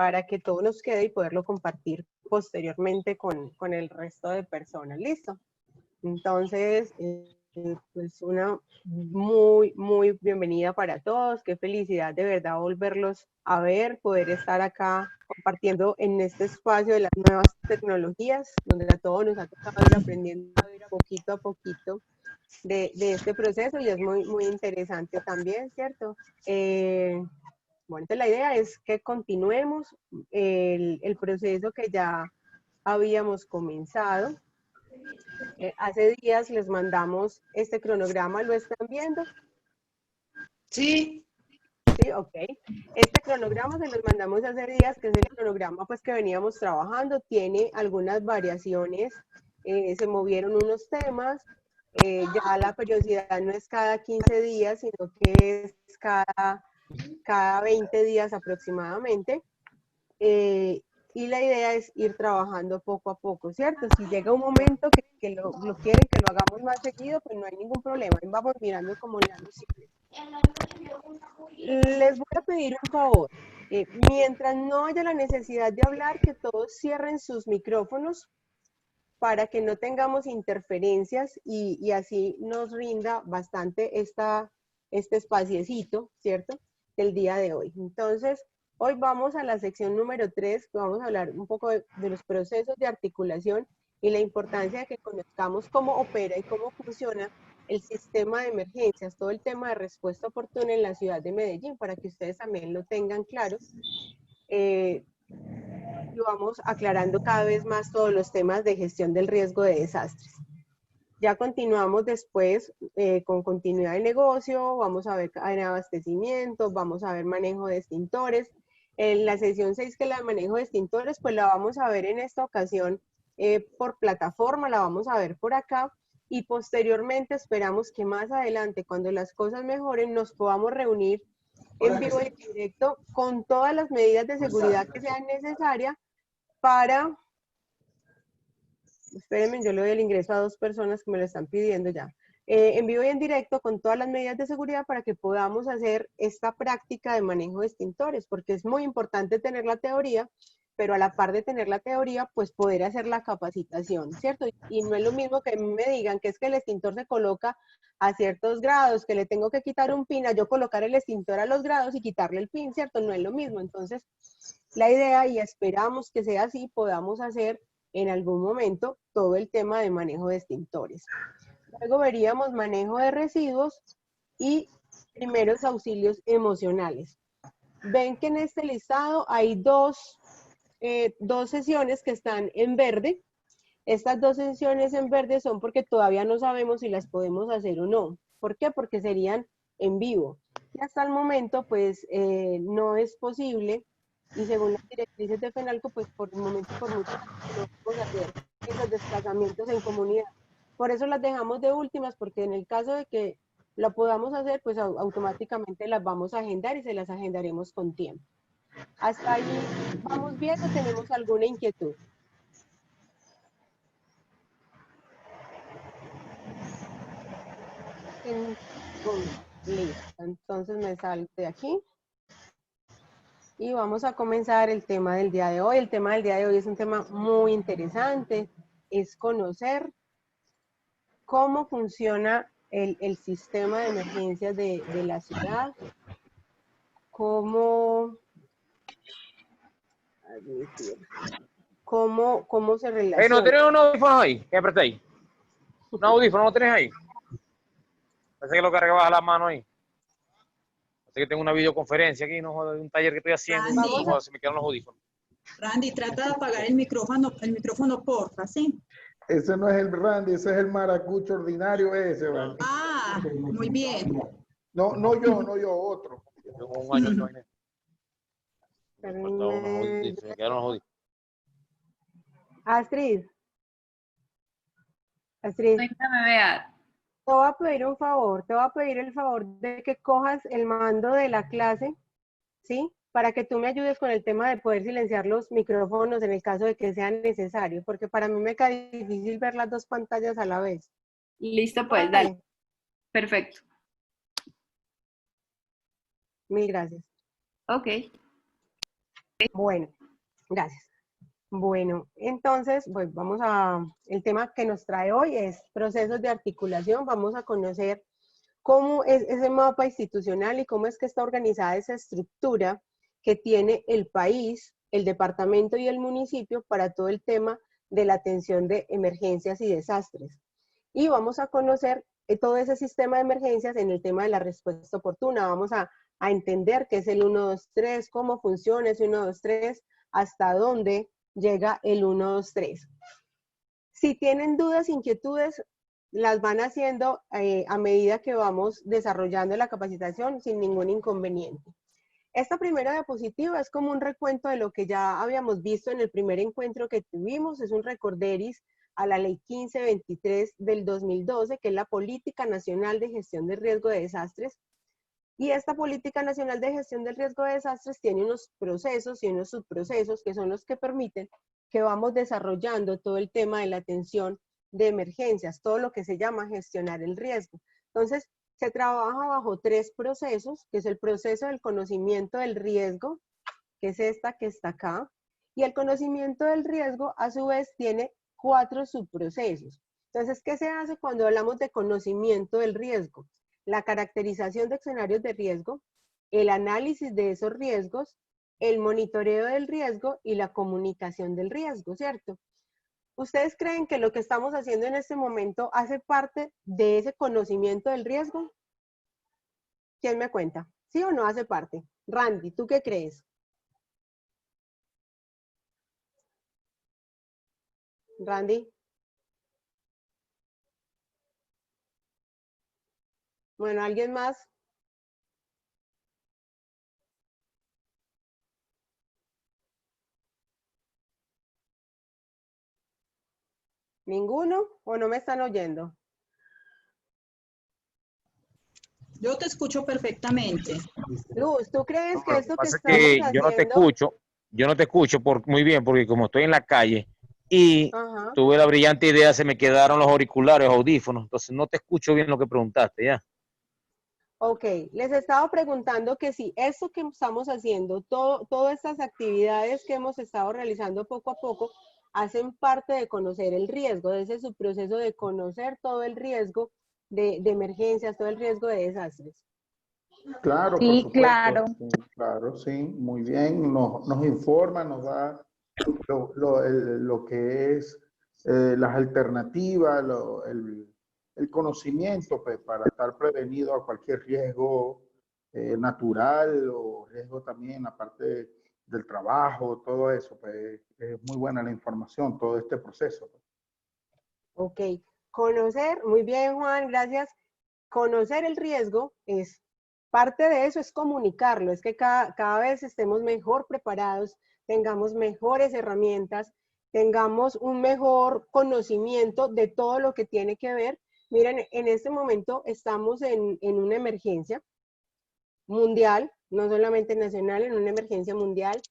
para que todo nos quede y poderlo compartir posteriormente con el resto de personas. ¿Listo? Entonces, pues una muy bienvenida para todos. Qué felicidad de verdad volverlos a ver, poder estar acá compartiendo en este espacio de las nuevas tecnologías, donde a todos nos ha tocado ir aprendiendo poquito a poquito de este proceso y es muy interesante también, ¿cierto? Bueno, entonces la idea es que continuemos el proceso que ya habíamos comenzado. Hace días les mandamos este cronograma, ¿lo están viendo? Sí. Sí, ok. Este cronograma se los mandamos hace días, que es el cronograma pues que veníamos trabajando, tiene algunas variaciones, se movieron unos temas, ya la periodicidad no es cada 15 días, sino que es cada 20 días aproximadamente. Y la idea es ir trabajando poco a poco, ¿cierto? Si llega un momento que lo quieren que lo hagamos más seguido, pues no hay ningún problema, vamos mirando cómo es posible. Les voy a pedir un favor, mientras no haya la necesidad de hablar, que todos cierren sus micrófonos para que no tengamos interferencias y así nos rinda bastante este espaciecito, ¿cierto? Del día de hoy. Entonces, hoy vamos a la sección número 3, vamos a hablar un poco de los procesos de articulación y la importancia de que conozcamos cómo opera y cómo funciona el sistema de emergencias, todo el tema de respuesta oportuna en la ciudad de Medellín, para que ustedes también lo tengan claro. Y vamos aclarando cada vez más todos los temas de gestión del riesgo de desastres. Ya continuamos después con continuidad de negocio, vamos a ver cadena de abastecimiento, vamos a ver manejo de extintores. En la sesión 6, que es la de manejo de extintores, pues la vamos a ver en esta ocasión por plataforma, la vamos a ver por acá, y posteriormente esperamos que más adelante, cuando las cosas mejoren, nos podamos reunir en vivo y en directo con todas las medidas de seguridad que sean necesarias para... Espérenme, yo le doy el ingreso a 2 personas que me lo están pidiendo ya. En vivo y en directo con todas las medidas de seguridad para que podamos hacer esta práctica de manejo de extintores, porque es muy importante tener la teoría, pero a la par de tener la teoría, pues poder hacer la capacitación, ¿cierto? Y no es lo mismo que me digan que es que el extintor se coloca a ciertos grados, que le tengo que quitar un pin, a yo colocar el extintor a los grados y quitarle el pin, ¿cierto? No es lo mismo. Entonces, la idea, y esperamos que sea así, podamos hacer en algún momento todo el tema de manejo de extintores. Luego veríamos manejo de residuos y primeros auxilios emocionales. Ven que en este listado hay dos sesiones que están en verde. Estas 2 sesiones en verde son porque todavía no sabemos si las podemos hacer o no. ¿Por qué? Porque serían en vivo. Y hasta el momento, pues, no es posible, y según las directrices de FENALCO, pues, por el momento, por mucho no podemos hacer esos desplazamientos en comunidad. Por eso las dejamos de últimas, porque en el caso de que lo podamos hacer, pues, automáticamente las vamos a agendar y se las agendaremos con tiempo. ¿Hasta ahí vamos bien o tenemos alguna inquietud? Listo, entonces me salgo de aquí y vamos a comenzar el tema del día de hoy. El tema del día de hoy es un tema muy interesante, es conocer cómo funciona el sistema de emergencias de la ciudad, cómo se Hey, ¿no relaciona. tenés un audífono ahí? ¿Qué apretáis? ¿Un audífono no tenés ahí? Parece que lo cargabas a la mano ahí. Así que tengo una videoconferencia aquí, no jodas, de un taller que estoy haciendo. Randy, No jodas, se me quedan los audífonos. Randy, trata de apagar el micrófono porfa, ¿sí? Ese no es el Randy, ese es el maracucho ordinario ese, ¿vale? Ah, muy bien. No yo, otro. Yo tengo un año que vine. Me faltaban unos audífonos, me quedaron los audífonos. Astrid, Cuéntame, vea. te voy a pedir un favor, te voy a pedir el favor de que cojas el mando de la clase, ¿sí? Para que tú me ayudes con el tema de poder silenciar los micrófonos en el caso de que sea necesario, porque para mí me cae difícil ver las 2 pantallas a la vez. Listo, pues, dale. Vale. Perfecto. Mil gracias. Ok. Bueno, gracias. Bueno, entonces, pues vamos a, el tema que nos trae hoy es procesos de articulación. Vamos a conocer cómo es ese mapa institucional y cómo es que está organizada esa estructura que tiene el país, el departamento y el municipio para todo el tema de la atención de emergencias y desastres. Y vamos a conocer todo ese sistema de emergencias en el tema de la respuesta oportuna. Vamos a entender qué es el 123, cómo funciona ese 123, hasta dónde llega el 123. Si tienen dudas, inquietudes, las van haciendo a medida que vamos desarrollando la capacitación sin ningún inconveniente. Esta primera diapositiva es como un recuento de lo que ya habíamos visto en el primer encuentro que tuvimos. Es un recorderis a la Ley 1523 del 2012, que es la Política Nacional de Gestión del Riesgo de Desastres. Y esta Política Nacional de Gestión del Riesgo de Desastres tiene unos procesos y unos subprocesos que son los que permiten que vamos desarrollando todo el tema de la atención de emergencias, todo lo que se llama gestionar el riesgo. Entonces, se trabaja bajo 3 procesos, que es el proceso del conocimiento del riesgo, que es esta que está acá, y el conocimiento del riesgo, a su vez, tiene 4 subprocesos. Entonces, ¿qué se hace cuando hablamos de conocimiento del riesgo? La caracterización de escenarios de riesgo, el análisis de esos riesgos, el monitoreo del riesgo y la comunicación del riesgo, ¿cierto? ¿Ustedes creen que lo que estamos haciendo en este momento hace parte de ese conocimiento del riesgo? ¿Quién me cuenta? ¿Sí o no hace parte? Randy, ¿tú qué crees? Randy. Bueno, ¿alguien más? ¿Ninguno? ¿O no me están oyendo? Yo te escucho perfectamente. Luz, ¿tú crees No, que lo que esto que pasa es estamos que haciendo... yo no te escucho muy bien porque como estoy en la calle y Ajá. tuve la brillante idea, se me quedaron los auriculares, audífonos, entonces no te escucho bien lo que preguntaste, ¿ya? Ok, les estaba preguntando que si esto que estamos haciendo, todas estas actividades que hemos estado realizando poco a poco, hacen parte de conocer el riesgo, de ese subproceso de conocer todo el riesgo de emergencias, todo el riesgo de desastres. Claro, por Sí, supuesto. claro. Sí, claro, sí, muy bien. Nos informa, nos da lo que es las alternativas, el conocimiento pues, para estar prevenido a cualquier riesgo natural o riesgo también aparte del trabajo, todo eso. Pues, es muy buena la información, todo este proceso. Ok, conocer, muy bien Juan, gracias. Conocer el riesgo es, parte de eso es comunicarlo, es que cada vez estemos mejor preparados, tengamos mejores herramientas, tengamos un mejor conocimiento de todo lo que tiene que ver. Miren, en este momento estamos en una emergencia mundial, no solamente nacional, en una emergencia mundial,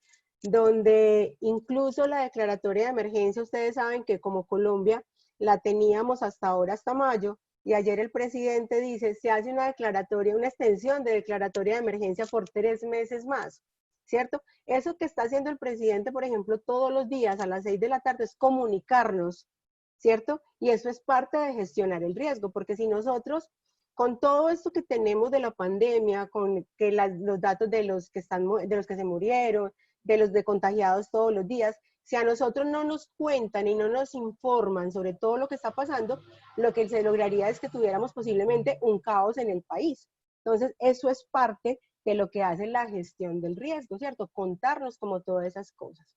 donde incluso la declaratoria de emergencia, ustedes saben que como Colombia la teníamos hasta ahora, hasta mayo, y ayer el presidente dice, se hace una declaratoria, una extensión de declaratoria de emergencia por 3 meses más, ¿cierto? Eso que está haciendo el presidente, por ejemplo, todos los días a las 6 de la tarde es comunicarnos, ¿cierto? Y eso es parte de gestionar el riesgo, porque si nosotros con todo esto que tenemos de la pandemia, con que los datos de los que se murieron, de los de contagiados todos los días, si a nosotros no nos cuentan y no nos informan sobre todo lo que está pasando, lo que se lograría es que tuviéramos posiblemente un caos en el país. Entonces, eso es parte de lo que hace la gestión del riesgo, ¿cierto? Contarnos como todas esas cosas.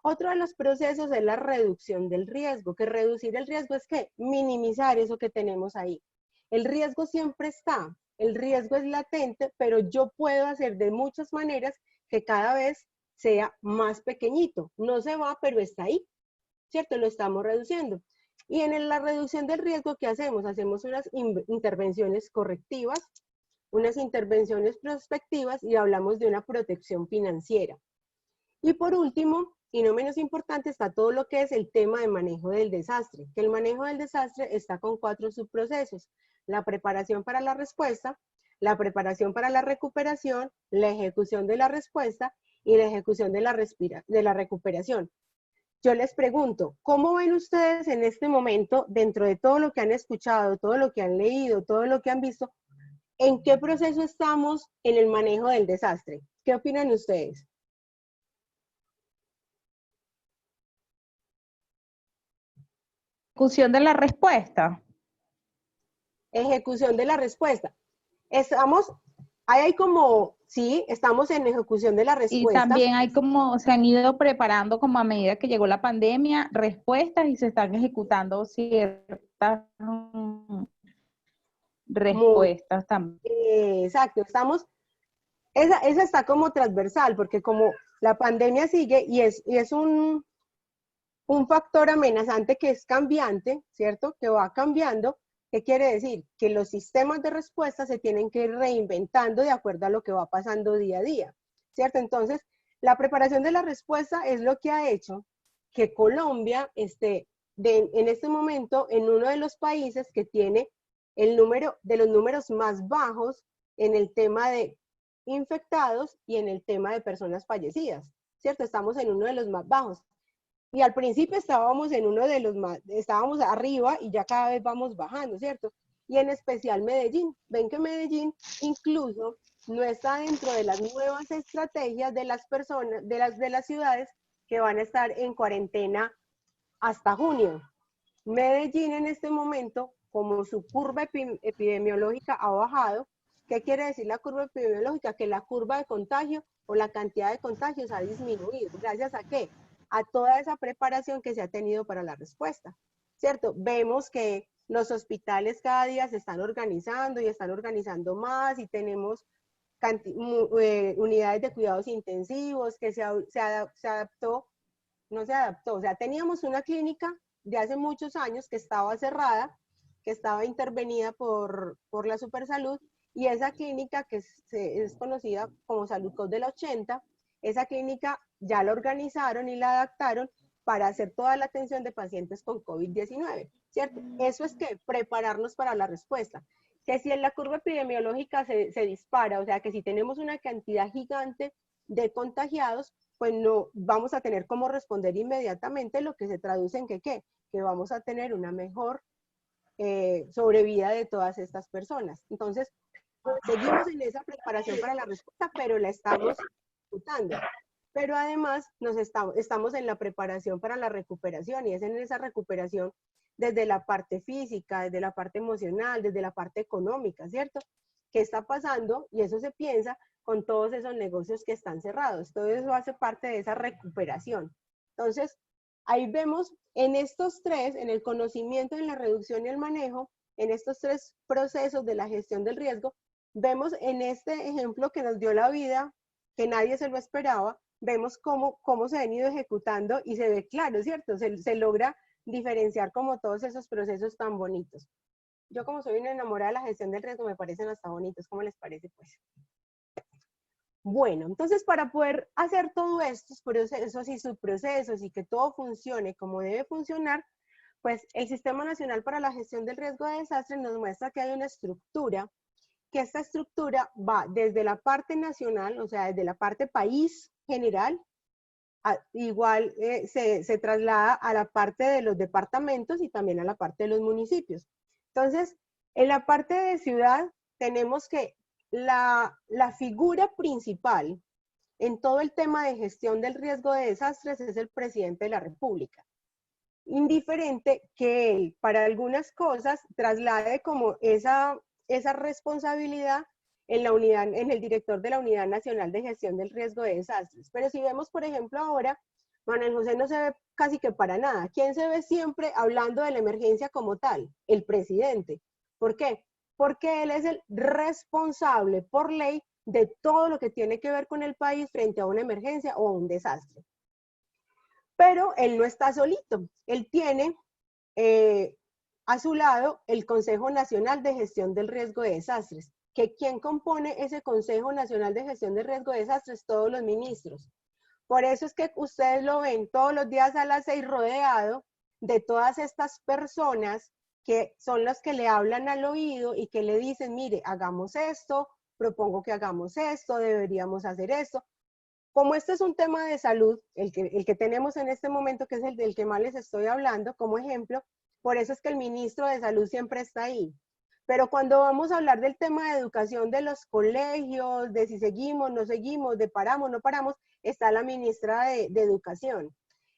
Otro de los procesos es la reducción del riesgo, que reducir el riesgo es que minimizar eso que tenemos ahí. El riesgo siempre está, el riesgo es latente, pero yo puedo hacer de muchas maneras que cada vez sea más pequeñito. No se va, pero está ahí, ¿cierto? Lo estamos reduciendo. Y en la reducción del riesgo, ¿qué hacemos? Hacemos unas intervenciones correctivas, unas intervenciones prospectivas y hablamos de una protección financiera. Y por último, y no menos importante, está todo lo que es el tema de manejo del desastre, que el manejo del desastre está con 4 subprocesos: la preparación para la respuesta, la preparación para la recuperación, la ejecución de la respuesta y la ejecución de la recuperación. Yo les pregunto, ¿cómo ven ustedes en este momento, dentro de todo lo que han escuchado, todo lo que han leído, todo lo que han visto, en qué proceso estamos en el manejo del desastre? ¿Qué opinan ustedes? Ejecución de la respuesta. Ejecución de la respuesta. Estamos, ahí hay como, sí, estamos en ejecución de la Y respuesta. también hay como, se han ido preparando como a medida que llegó la pandemia, respuestas y se están ejecutando ciertas respuestas también. Exacto, estamos, esa está como transversal, porque como la pandemia sigue y es un factor amenazante que es cambiante, ¿cierto? Que va cambiando. ¿Qué quiere decir? Que los sistemas de respuesta se tienen que ir reinventando de acuerdo a lo que va pasando día a día, ¿cierto? Entonces, la preparación de la respuesta es lo que ha hecho que Colombia esté en este momento en uno de los países que tiene el número de los números más bajos en el tema de infectados y en el tema de personas fallecidas, ¿cierto? Estamos en uno de los más bajos. Y al principio estábamos en uno de los más, estábamos arriba y ya cada vez vamos bajando, ¿cierto? Y en especial Medellín. Ven que Medellín incluso no está dentro de las nuevas estrategias de las personas, de las ciudades que van a estar en cuarentena hasta junio. Medellín en este momento, como su curva epidemiológica ha bajado, ¿qué quiere decir la curva epidemiológica? Que la curva de contagio o la cantidad de contagios ha disminuido. ¿Gracias a qué? A toda esa preparación que se ha tenido para la respuesta, ¿cierto? Vemos que los hospitales cada día se están organizando y están organizando más y tenemos unidades de cuidados intensivos que se adaptó, no se adaptó, o sea, teníamos una clínica de hace muchos años que estaba cerrada, que estaba intervenida por la Supersalud, y esa clínica que es conocida como Salud Cos del 80, esa clínica ya la organizaron y la adaptaron para hacer toda la atención de pacientes con COVID-19, ¿cierto? Eso es que prepararnos para la respuesta. Que si en la curva epidemiológica se dispara, o sea, que si tenemos una cantidad gigante de contagiados, pues no vamos a tener cómo responder inmediatamente, lo que se traduce en que vamos a tener una mejor sobrevida de todas estas personas. Entonces, seguimos en esa preparación para la respuesta, pero la estamos ejecutando. Pero además estamos en la preparación para la recuperación, y es en esa recuperación desde la parte física, desde la parte emocional, desde la parte económica, ¿cierto? ¿Qué está pasando? Y eso se piensa con todos esos negocios que están cerrados. Todo eso hace parte de esa recuperación. Entonces, ahí vemos en estos tres, en el conocimiento, en la reducción y el manejo, en estos tres procesos de la gestión del riesgo, vemos en este ejemplo que nos dio la vida, que nadie se lo esperaba, vemos cómo se han ido ejecutando y se ve claro, ¿cierto? Se logra diferenciar como todos esos procesos tan bonitos. Yo como soy una enamorada de la gestión del riesgo, me parecen hasta bonitos. ¿Cómo les parece, pues? Bueno, entonces para poder hacer todos estos procesos y subprocesos y que todo funcione como debe funcionar, pues el Sistema Nacional para la Gestión del Riesgo de Desastres nos muestra que hay una estructura, que esta estructura va desde la parte nacional, o sea, desde la parte país general, igual se traslada a la parte de los departamentos y también a la parte de los municipios. Entonces, en la parte de ciudad tenemos que la figura principal en todo el tema de gestión del riesgo de desastres es el presidente de la República. Indiferente que él, para algunas cosas, traslade como esa responsabilidad en la unidad, en el director de la Unidad Nacional de Gestión del Riesgo de Desastres. Pero si vemos, por ejemplo, ahora, Manuel José no se ve casi que para nada. ¿Quién se ve siempre hablando de la emergencia como tal? El presidente. ¿Por qué? Porque él es el responsable por ley de todo lo que tiene que ver con el país frente a una emergencia o un desastre. Pero él no está solito. Él tiene a su lado el Consejo Nacional de Gestión del Riesgo de Desastres. ¿Quién compone ese Consejo Nacional de Gestión del Riesgo de Desastres? Todos los ministros. Por eso es que ustedes lo ven todos los días a las 6 rodeado de todas estas personas que son las que le hablan al oído y que le dicen, mire, hagamos esto, propongo que hagamos esto, deberíamos hacer esto. como este es un tema de salud, el que tenemos en este momento, que es el del que más les estoy hablando como ejemplo, por eso es que el ministro de Salud siempre está ahí. Pero cuando vamos a hablar del tema de educación de los colegios, de si seguimos, no seguimos, de paramos, no paramos, está la ministra de Educación,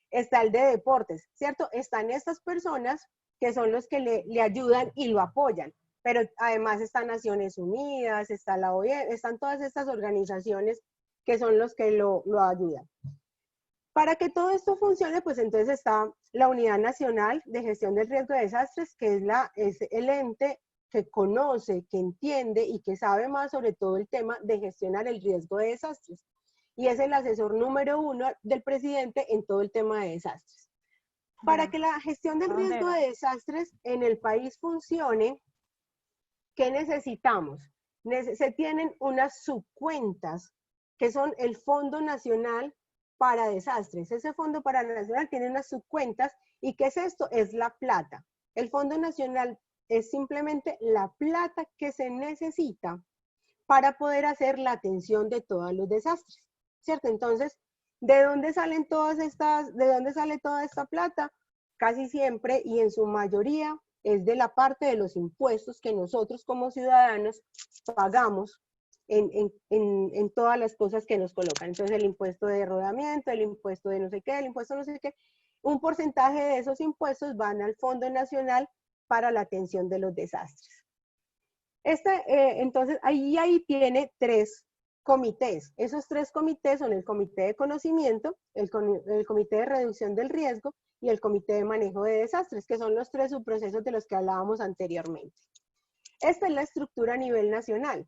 está el de Deportes, ¿cierto? Están estas personas que son los que le ayudan y lo apoyan. Pero además están Naciones Unidas, está la OEA, están todas estas organizaciones que son los que lo ayudan. Para que todo esto funcione, pues entonces está la Unidad Nacional de Gestión del Riesgo de Desastres, que es el ente que conoce, que entiende y que sabe más sobre todo el tema de gestionar el riesgo de desastres. Y es el asesor número 1 del presidente en todo el tema de desastres. Para que la gestión del riesgo de desastres en el país funcione, ¿qué necesitamos? Se tienen unas subcuentas que son el Fondo Nacional para Desastres. Ese Fondo para Nacional tiene unas subcuentas. ¿Y qué es esto? Es la plata. El Fondo Nacional es simplemente la plata que se necesita para poder hacer la atención de todos los desastres, ¿cierto? Entonces, ¿de dónde salen de dónde sale toda esta plata? Casi siempre y en su mayoría es de la parte de los impuestos que nosotros como ciudadanos pagamos en todas las cosas que nos colocan. Entonces, el impuesto de rodamiento, el impuesto de no sé qué, el impuesto no sé qué, un porcentaje de esos impuestos van al Fondo Nacional para la atención de los desastres. Entonces, ahí tiene 3 comités. Esos 3 comités son el Comité de Conocimiento, el Comité de Reducción del Riesgo y el Comité de Manejo de Desastres, que son los 3 subprocesos de los que hablábamos anteriormente. Esta es la estructura a nivel nacional,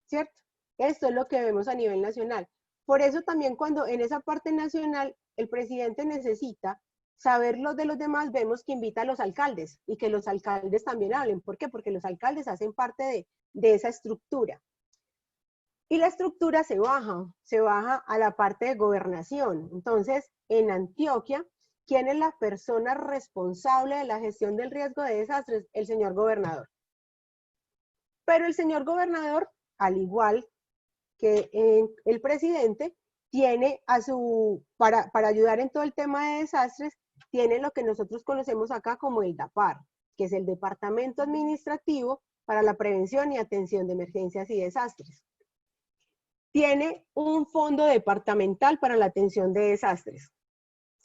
¿cierto? Esto es lo que vemos a nivel nacional. Por eso también cuando en esa parte nacional el presidente necesita saber lo de los demás, vemos que invita a los alcaldes y que los alcaldes también hablen. ¿Por qué? Porque los alcaldes hacen parte de esa estructura. Y la estructura se baja a la parte de gobernación. Entonces, en Antioquia, ¿quién es la persona responsable de la gestión del riesgo de desastres? El señor gobernador. Pero el señor gobernador, al igual que el presidente, tiene para ayudar en todo el tema de desastres, tiene lo que nosotros conocemos acá como el DAPAR, que es el Departamento Administrativo para la Prevención y Atención de Emergencias y Desastres. Tiene un fondo departamental para la atención de desastres,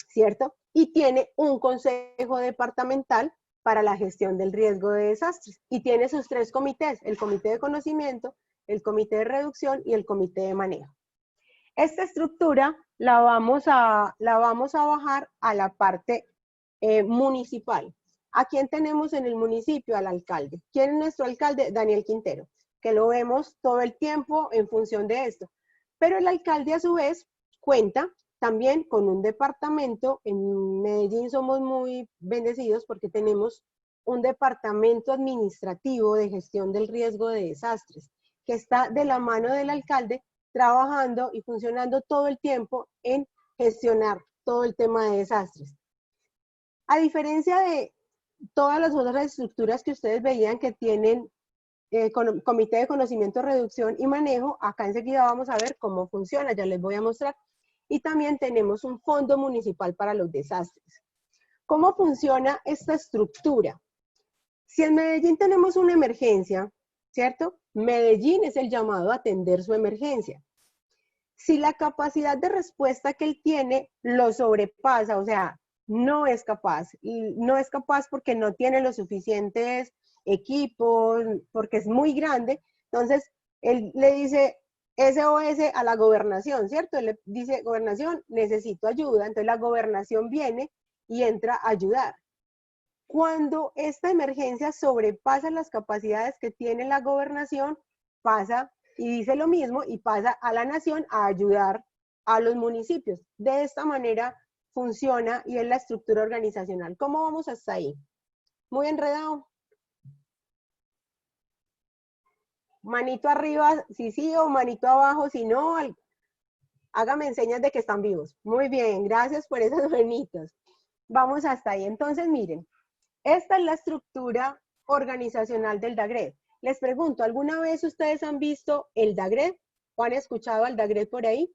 ¿cierto? Y tiene un consejo departamental para la gestión del riesgo de desastres. Y tiene sus 3 comités, el Comité de Conocimiento, el Comité de Reducción y el Comité de Manejo. Esta estructura la vamos a bajar a la parte municipal. ¿A quién tenemos en el municipio? Al alcalde. ¿Quién es nuestro alcalde? Daniel Quintero, que lo vemos todo el tiempo en función de esto. Pero el alcalde a su vez cuenta también con un departamento. En Medellín somos muy bendecidos porque tenemos un departamento administrativo de gestión del riesgo de desastres, que está de la mano del alcalde trabajando y funcionando todo el tiempo en gestionar todo el tema de desastres. A diferencia de todas las otras estructuras que ustedes veían que tienen Comité de Conocimiento, Reducción y Manejo, acá enseguida vamos a ver cómo funciona, ya les voy a mostrar. Y también tenemos un fondo municipal para los desastres. ¿Cómo funciona esta estructura? Si en Medellín tenemos una emergencia, ¿cierto? Medellín es el llamado a atender su emergencia. Si la capacidad de respuesta que él tiene lo sobrepasa, o sea, no es capaz porque no tiene los suficientes equipos, porque es muy grande, entonces él le dice SOS a la gobernación, ¿cierto? Él le dice, gobernación, necesito ayuda, entonces la gobernación viene y entra a ayudar. Cuando esta emergencia sobrepasa las capacidades que tiene la gobernación, pasa y dice lo mismo y pasa a la nación a ayudar a los municipios. De esta manera funciona y es la estructura organizacional. ¿Cómo vamos hasta ahí? ¿Muy enredado? Manito arriba si sí o manito abajo si no. Hágame señas de que están vivos. Muy bien, gracias por esas manitas. Vamos hasta ahí. Entonces, miren, esta es la estructura organizacional del DAGRED. Les pregunto, ¿alguna vez ustedes han visto el DAGRED o han escuchado al DAGRED por ahí?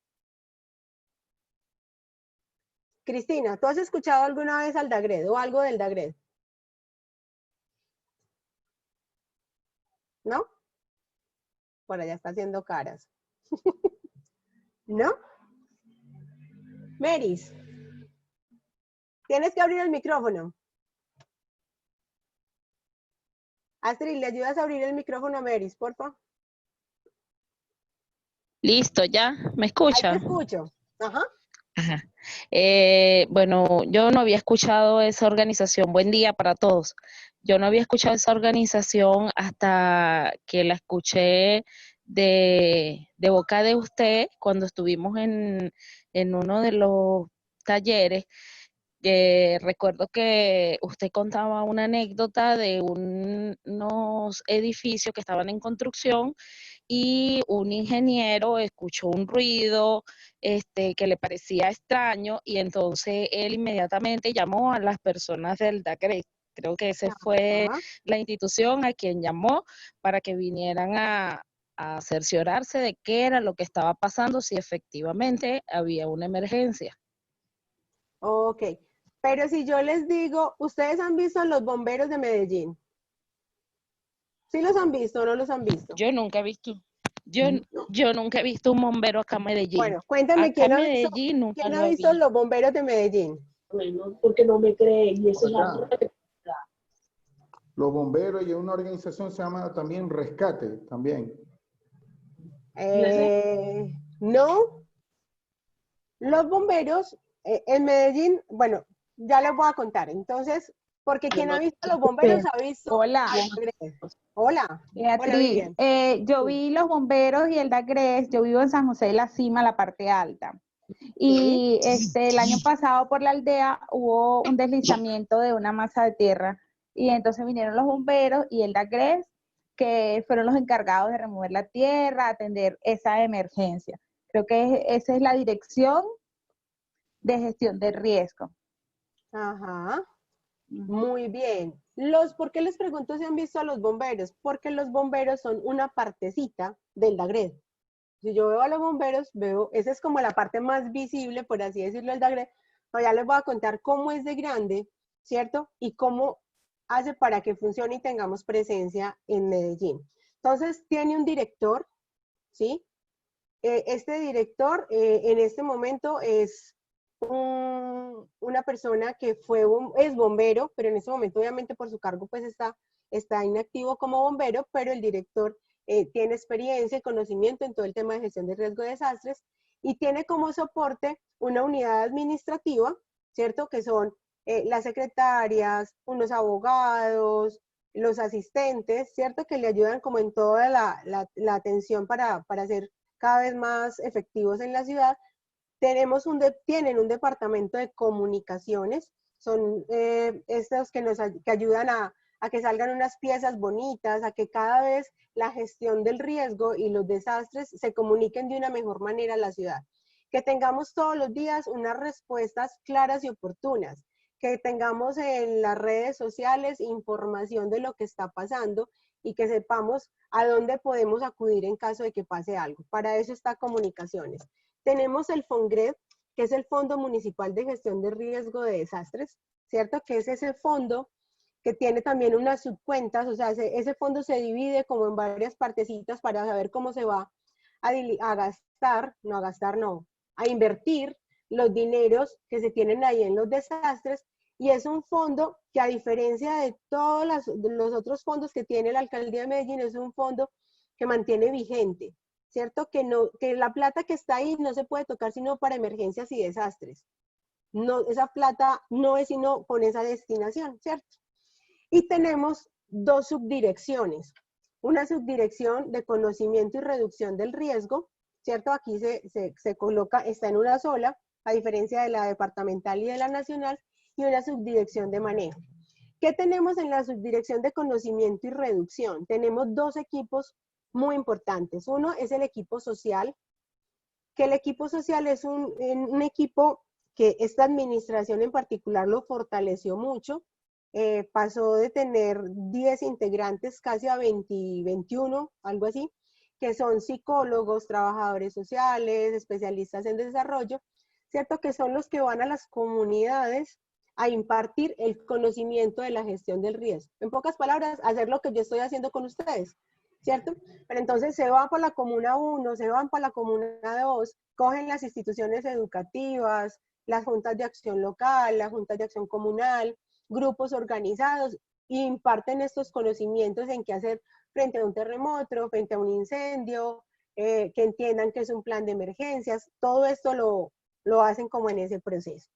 Cristina, ¿tú has escuchado alguna vez al DAGRED o algo del DAGRED? ¿No? Por allá está haciendo caras. ¿No? Meris, tienes que abrir el micrófono. Astrid, ¿le ayudas a abrir el micrófono a Meris, por favor? Listo, ¿ya? ¿Me Ahí escucha? te escucho. Ajá. Ajá. Bueno, yo no había escuchado esa organización. Buen día para todos. Yo no había escuchado esa organización hasta que la escuché de boca de usted cuando estuvimos en uno de los talleres. Recuerdo que usted contaba una anécdota de unos edificios que estaban en construcción y un ingeniero escuchó un ruido que le parecía extraño y entonces él inmediatamente llamó a las personas del DACRE. Creo que esa fue Ajá. la institución a quien llamó para que vinieran a cerciorarse de qué era lo que estaba pasando, si efectivamente había una emergencia. Ok. Pero si yo les digo, ¿ustedes han visto los bomberos de Medellín? ¿Sí los han visto o no los han visto? Yo nunca he visto, yo nunca he visto un bombero acá en Medellín. Bueno, cuéntame, Acá en Medellín nunca ¿quién lo ha he visto visto. los bomberos de Medellín? Bueno, porque no me creen y esa es la Acá. Los bomberos y una organización se llama también Rescate, también. No. Los bomberos en Medellín, bueno, ya les voy a contar. Entonces, porque quien ha visto los bomberos ha visto Hola. al DAGRED. Hola. Hola, Beatriz, Vivian. yo vi los bomberos y el DAGRES, yo vivo en San José de la Cima, la parte alta. Y el año pasado por la aldea hubo un deslizamiento de una masa de tierra. Y entonces vinieron los bomberos y el DAGRES, que fueron los encargados de remover la tierra, atender esa emergencia. Creo que esa es la dirección de gestión de riesgo. Ajá. Muy bien. ¿Por qué les pregunto si han visto a los bomberos? Porque los bomberos son una partecita del DAGRED. Si yo veo a los bomberos, esa es como la parte más visible, por así decirlo, del DAGRED. Pero ya les voy a contar cómo es de grande, ¿cierto? Y cómo hace para que funcione y tengamos presencia en Medellín. Entonces, tiene un director, ¿sí? Este director en este momento es una persona que es bombero, pero en este momento obviamente por su cargo pues está inactivo como bombero, pero el director tiene experiencia y conocimiento en todo el tema de gestión de riesgo de desastres y tiene como soporte una unidad administrativa, ¿cierto? Que son las secretarias, unos abogados, los asistentes, ¿cierto? Que le ayudan como en toda la atención para ser cada vez más efectivos en la ciudad. Tienen un departamento de comunicaciones, son estos que ayudan a que salgan unas piezas bonitas, a que cada vez la gestión del riesgo y los desastres se comuniquen de una mejor manera a la ciudad. Que tengamos todos los días unas respuestas claras y oportunas, que tengamos en las redes sociales información de lo que está pasando y que sepamos a dónde podemos acudir en caso de que pase algo. Para eso está comunicaciones. Tenemos el FONGRED, que es el Fondo Municipal de Gestión de Riesgo de Desastres, ¿cierto? Que es ese fondo que tiene también unas subcuentas, o sea, ese fondo se divide como en varias partecitas para saber cómo se va a invertir los dineros que se tienen ahí en los desastres, y es un fondo que, a diferencia de todos los otros fondos que tiene la Alcaldía de Medellín, es un fondo que mantiene vigente, ¿cierto? Que la plata que está ahí no se puede tocar sino para emergencias y desastres. No, esa plata no es sino con esa destinación, ¿cierto? Y tenemos dos subdirecciones. Una subdirección de conocimiento y reducción del riesgo, ¿cierto? Aquí se coloca, está en una sola, a diferencia de la departamental y de la nacional, y una subdirección de manejo. ¿Qué tenemos en la subdirección de conocimiento y reducción? Tenemos dos equipos muy importantes. Uno es el equipo social, que el equipo social es un equipo que esta administración en particular lo fortaleció mucho. Pasó de tener 10 integrantes casi a 20, 21, algo así, que son psicólogos, trabajadores sociales, especialistas en desarrollo. ¿cierto? Que son los que van a las comunidades a impartir el conocimiento de la gestión del riesgo. En pocas palabras, hacer lo que yo estoy haciendo con ustedes, ¿cierto? Pero entonces se van para la comuna 1, se van para la comuna 2, cogen las instituciones educativas, las juntas de acción local, las juntas de acción comunal, grupos organizados, e imparten estos conocimientos en qué hacer frente a un terremoto, frente a un incendio, que entiendan que es un plan de emergencias, todo esto lo hacen como en ese proceso.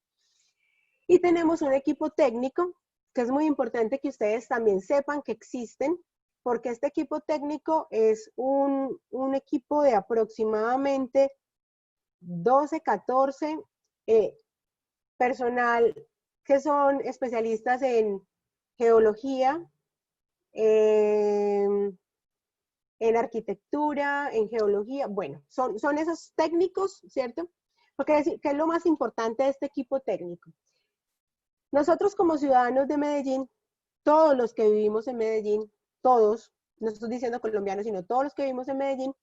Y tenemos un equipo técnico, que es muy importante que ustedes también sepan que existen, porque este equipo técnico es un equipo de aproximadamente 12, 14 personal que son especialistas en geología, en arquitectura, en geología, bueno, son esos técnicos, ¿cierto? Porque ¿qué es lo más importante de este equipo técnico? Nosotros como ciudadanos de Medellín, todos los que vivimos en Medellín, todos, no estoy diciendo colombianos, sino todos los que vivimos en Medellín,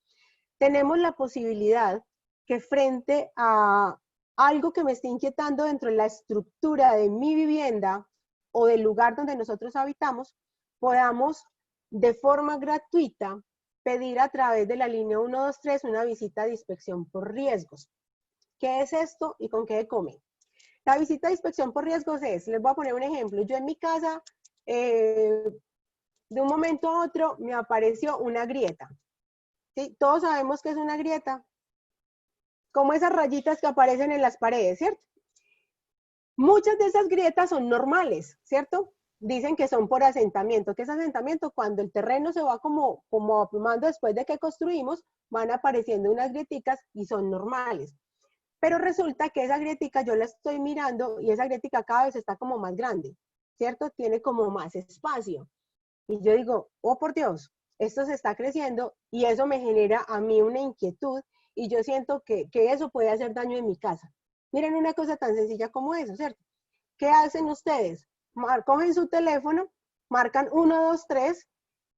tenemos la posibilidad que frente a algo que me esté inquietando dentro de la estructura de mi vivienda o del lugar donde nosotros habitamos, podamos de forma gratuita pedir a través de la línea 123 una visita de inspección por riesgos. ¿Qué es esto y con qué come? La visita de inspección por riesgos es, les voy a poner un ejemplo, yo en mi casa, de un momento a otro me apareció una grieta. ¿Sí? Todos sabemos que es una grieta, como esas rayitas que aparecen en las paredes, ¿cierto? Muchas de esas grietas son normales, ¿cierto? Dicen que son por asentamiento. ¿Qué es asentamiento? Cuando el terreno se va como aplumando después de que construimos, van apareciendo unas grieticas y son normales. Pero resulta que esa grietica yo la estoy mirando y esa grietica cada vez está como más grande, ¿cierto? Tiene como más espacio. Y yo digo, oh por Dios, esto se está creciendo y eso me genera a mí una inquietud y yo siento que eso puede hacer daño en mi casa. Miren una cosa tan sencilla como eso, ¿cierto? ¿Qué hacen ustedes? Cogen su teléfono, marcan 123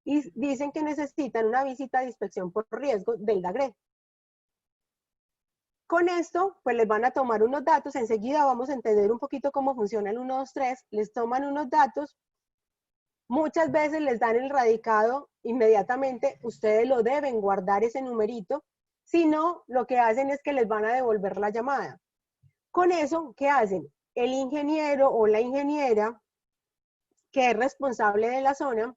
y dicen que necesitan una visita de inspección por riesgo del DAGRE. Con esto, pues les van a tomar unos datos, enseguida vamos a entender un poquito cómo funciona el 123, les toman unos datos, muchas veces les dan el radicado inmediatamente, ustedes lo deben guardar ese numerito, si no, lo que hacen es que les van a devolver la llamada. Con eso, ¿qué hacen? El ingeniero o la ingeniera que es responsable de la zona,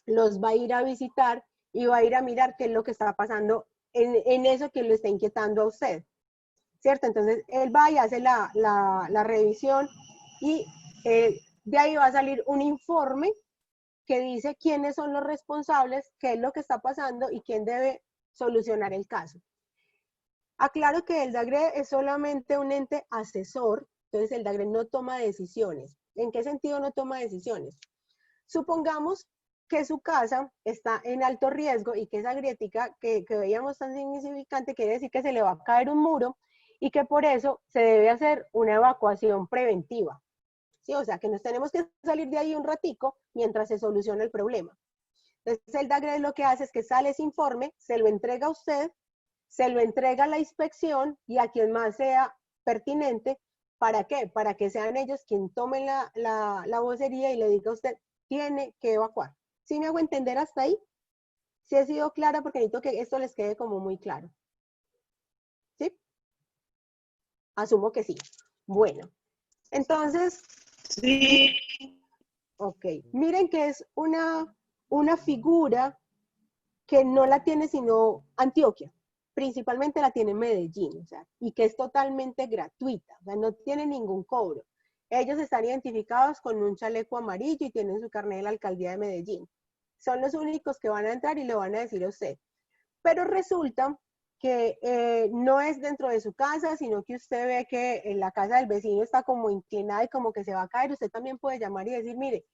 los va a ir a visitar y va a ir a mirar qué es lo que está pasando en eso que lo está inquietando a usted, ¿cierto? Entonces, él va y hace la revisión y de ahí va a salir un informe que dice quiénes son los responsables, qué es lo que está pasando y quién debe solucionar el caso. Aclaro que el DAGRE es solamente un ente asesor, entonces el DAGRE no toma decisiones. ¿En qué sentido no toma decisiones? Supongamos que su casa está en alto riesgo y que esa grietica que veíamos tan insignificante quiere decir que se le va a caer un muro y que por eso se debe hacer una evacuación preventiva. ¿Sí? O sea, que nos tenemos que salir de ahí un ratico mientras se soluciona el problema. Entonces el DAGRE lo que hace es que sale ese informe, se lo entrega a usted, se lo entrega a la inspección y a quien más sea pertinente. ¿Para qué? Para que sean ellos quien tomen la vocería y le diga a usted, tiene que evacuar. ¿Sí me hago entender hasta ahí? ¿Sí he sido clara? Porque necesito que esto les quede como muy claro. ¿Sí? Asumo que sí. Bueno, entonces, Sí. ok. Miren que es una figura que no la tiene sino Antioquia. Principalmente la tiene Medellín, o sea, y que es totalmente gratuita, o sea, no tiene ningún cobro. Ellos están identificados con un chaleco amarillo y tienen su carnet de la alcaldía de Medellín. Son los únicos que van a entrar y le van a decir a usted. Pero resulta que no es dentro de su casa, sino que usted ve que en la casa del vecino está como inclinada y como que se va a caer. Usted también puede llamar y decir, mire,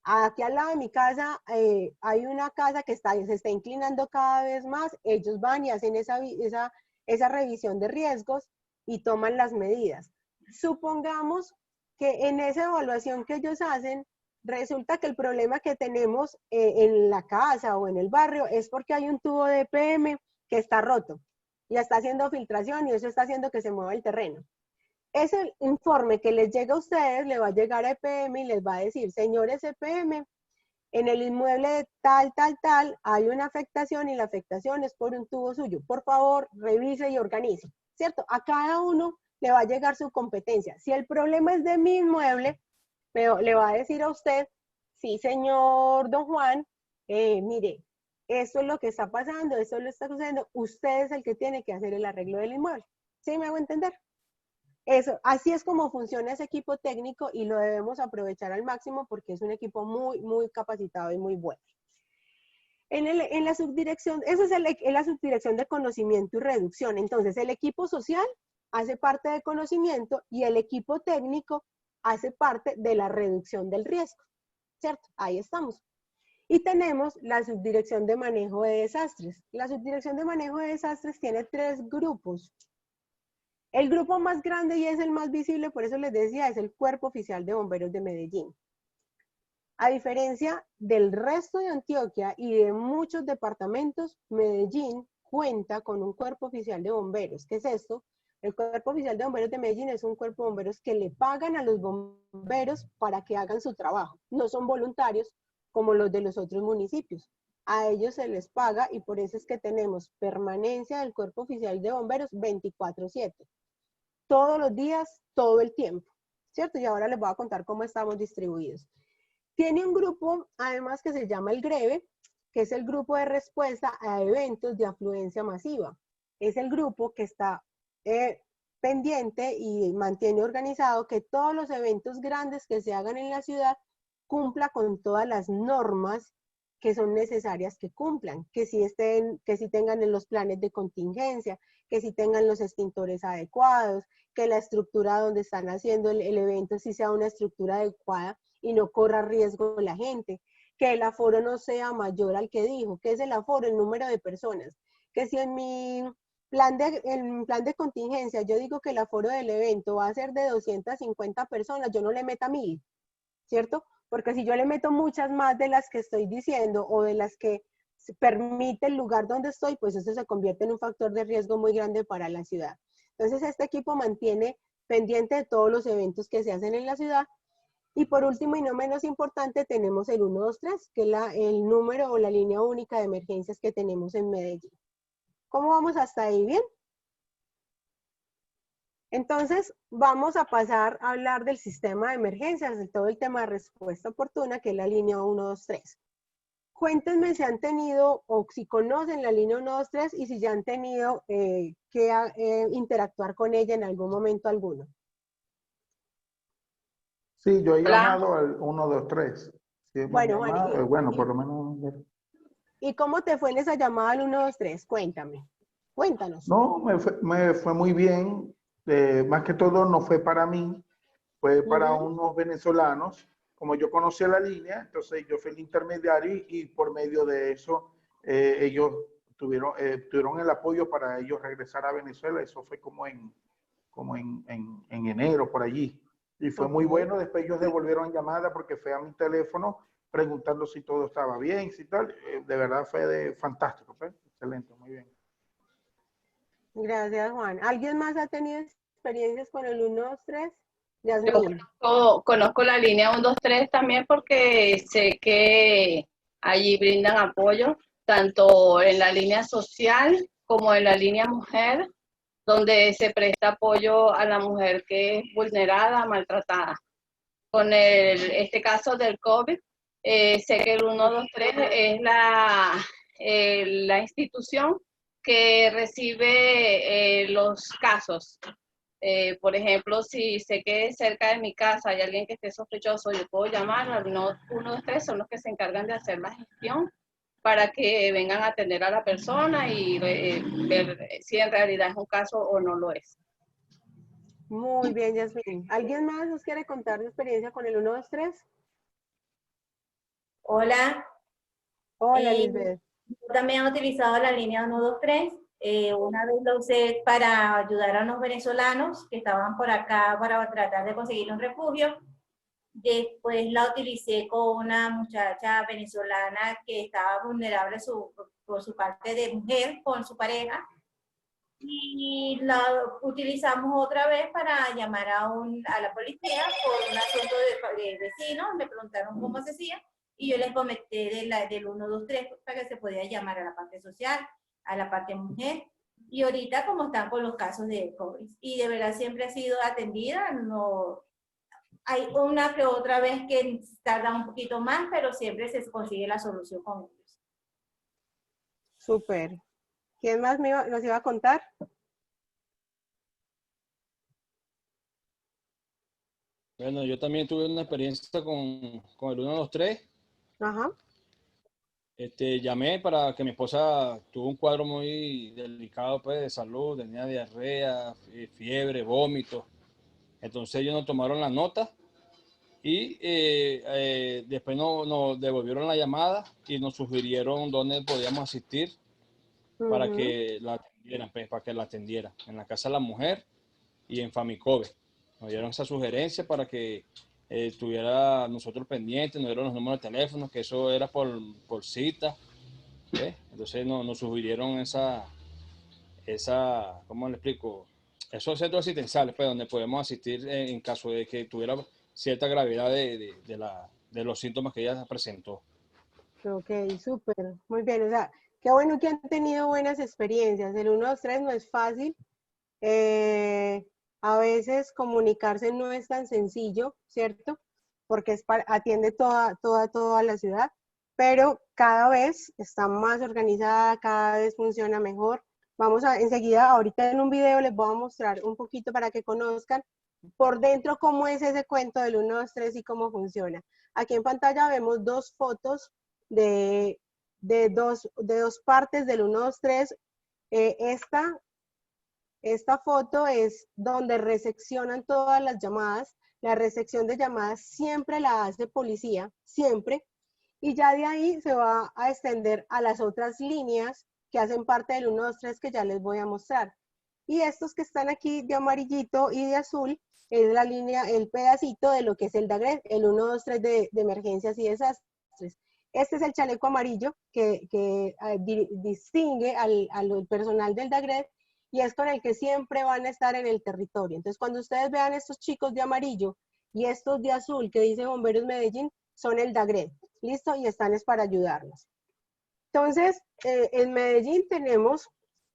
aquí al lado de mi casa hay una casa que se está inclinando cada vez más, ellos van y hacen esa revisión de riesgos y toman las medidas. Supongamos que en esa evaluación que ellos hacen, resulta que el problema que tenemos en la casa o en el barrio es porque hay un tubo de EPM que está roto. ya está haciendo filtración y eso está haciendo que se mueva el terreno. Ese informe que les llega a ustedes le va a llegar a EPM y les va a decir, señores EPM, en el inmueble de tal, tal, tal, hay una afectación y la afectación es por un tubo suyo. Por favor, revise y organice, ¿cierto? A cada uno le va a llegar su competencia. Si el problema es de mi inmueble, le va a decir a usted, sí, señor don Juan, mire, esto es lo que está pasando, esto lo está sucediendo, usted es el que tiene que hacer el arreglo del inmueble. ¿Sí me hago entender? Eso, así es como funciona ese equipo técnico y lo debemos aprovechar al máximo porque es un equipo muy, muy capacitado y muy bueno. En la subdirección, eso es la subdirección de conocimiento y reducción. Entonces, el equipo social hace parte de conocimiento y el equipo técnico hace parte de la reducción del riesgo, ¿cierto? Ahí estamos. Y tenemos la subdirección de manejo de desastres. La subdirección de manejo de desastres tiene 3 grupos. El grupo más grande y es el más visible, por eso les decía, es el Cuerpo Oficial de Bomberos de Medellín. A diferencia del resto de Antioquia y de muchos departamentos, Medellín cuenta con un Cuerpo Oficial de Bomberos. ¿Qué es esto? El Cuerpo Oficial de Bomberos de Medellín es un cuerpo de bomberos que le pagan a los bomberos para que hagan su trabajo. No son voluntarios como los de los otros municipios. A ellos se les paga y por eso es que tenemos permanencia del Cuerpo Oficial de Bomberos 24/7. Todos los días, todo el tiempo, ¿cierto? Y ahora les voy a contar cómo estamos distribuidos. Tiene un grupo, además, que se llama el GREVE, que es el grupo de respuesta a eventos de afluencia masiva. Es el grupo que está pendiente y mantiene organizado que todos los eventos grandes que se hagan en la ciudad cumpla con todas las normas que son necesarias que cumplan, que si tengan en los planes de contingencia, que si tengan los extintores adecuados, que la estructura donde están haciendo el evento sí sea una estructura adecuada y no corra riesgo la gente, que el aforo no sea mayor al que dijo. ¿Qué es el aforo? El número de personas. Que si en mi plan de contingencia yo digo que el aforo del evento va a ser de 250 personas, yo no le meta 1000, ¿cierto? Porque si yo le meto muchas más de las que estoy diciendo o de las que permite el lugar donde estoy, pues eso se convierte en un factor de riesgo muy grande para la ciudad. Entonces este equipo mantiene pendiente de todos los eventos que se hacen en la ciudad. Y por último y no menos importante tenemos el 123, que es el número o la línea única de emergencias que tenemos en Medellín. ¿Cómo vamos hasta ahí? ¿Bien? Entonces, vamos a pasar a hablar del sistema de emergencias, de todo el tema de respuesta oportuna, que es la línea 123. Cuéntenme si han tenido o si conocen la línea 123 y si ya han tenido que interactuar con ella en algún momento alguno. Sí, yo he llamado al 123. Sí, bueno, bueno, por lo menos. ¿Y cómo te fue en esa llamada al 123? Cuéntame. Cuéntanos. No, me fue muy bien. Más que todo no fue para mí, fue para unos venezolanos. Como yo conocía la línea, entonces yo fui el intermediario y por medio de eso ellos tuvieron el apoyo para ellos regresar a Venezuela. Eso fue como en enero, por allí. Y fue muy bueno. Después ellos devolvieron llamada porque fue a mi teléfono preguntando si todo estaba bien, si tal. De verdad fue fantástico, ¿pues? Excelente, muy bien. Gracias, Juan. ¿Alguien más ha tenido experiencias con el 123? Yo conozco la línea 123 también porque sé que allí brindan apoyo, tanto en la línea social como en la línea mujer, donde se presta apoyo a la mujer que es vulnerada, maltratada. Con este caso del COVID, sé que el 123 es la institución que recibe los casos. Por ejemplo, si sé que cerca de mi casa hay alguien que esté sospechoso, yo puedo llamar al 123, son los que se encargan de hacer la gestión para que vengan a atender a la persona y ver si en realidad es un caso o no lo es. Muy bien, Yasmin. ¿Alguien más nos quiere contar su experiencia con el 123? Hola. Hola, Lisbeth. Yo también he utilizado la línea 123. Una vez lo usé para ayudar a unos venezolanos que estaban por acá para tratar de conseguir un refugio. Después la utilicé con una muchacha venezolana que estaba vulnerable por su parte de mujer con su pareja. y la utilizamos otra vez para llamar a la policía por un asunto de vecinos. Me preguntaron cómo se hacía y yo les comenté del 123 para que se podía llamar a la parte social, a la parte mujer. Y ahorita como están con los casos de COVID. Y de verdad siempre ha sido atendida. No, hay una que otra vez que tarda un poquito más, pero siempre se consigue la solución con ellos. Súper. ¿Quién más nos iba a contar? Bueno, yo también tuve una experiencia con el 123. Ajá. Llamé para que mi esposa tuvo un cuadro muy delicado pues, de salud, tenía diarrea, fiebre, vómito. Entonces ellos nos tomaron la nota y después nos devolvieron la llamada y nos sugirieron dónde podíamos asistir para que la atendieran, pues, para que la atendieran en la Casa de la Mujer y en Famicove. Nos dieron esa sugerencia para que estuviera nosotros pendientes, nos dieron los números de teléfono, que eso era por cita. ¿Ves? Entonces nos sugirieron esa, ¿cómo le explico? Esos centros asistenciales, pues, donde podemos asistir en caso de que tuviera cierta gravedad de los síntomas que ella presentó. Ok, súper, muy bien. O sea, qué bueno que han tenido buenas experiencias. El 123 no es fácil. A veces comunicarse no es tan sencillo, ¿cierto? Porque atiende toda la ciudad, pero cada vez está más organizada, cada vez funciona mejor. Enseguida, ahorita en un video les voy a mostrar un poquito para que conozcan por dentro cómo es ese cuento del 123 y cómo funciona. Aquí en pantalla vemos dos fotos de dos partes del 123. Esta foto es donde recepcionan todas las llamadas. La recepción de llamadas siempre la hace policía, siempre. Y ya de ahí se va a extender a las otras líneas que hacen parte del 123 que ya les voy a mostrar. Y estos que están aquí de amarillito y de azul es la línea, el pedacito de lo que es el DAGRED, el 123 de emergencias y desastres. Este es el chaleco amarillo que distingue al personal del DAGRED y es con el que siempre van a estar en el territorio. Entonces, cuando ustedes vean estos chicos de amarillo y estos de azul que dice Bomberos Medellín, son el DAGRED, ¿listo? Y están es para ayudarnos. Entonces, en Medellín tenemos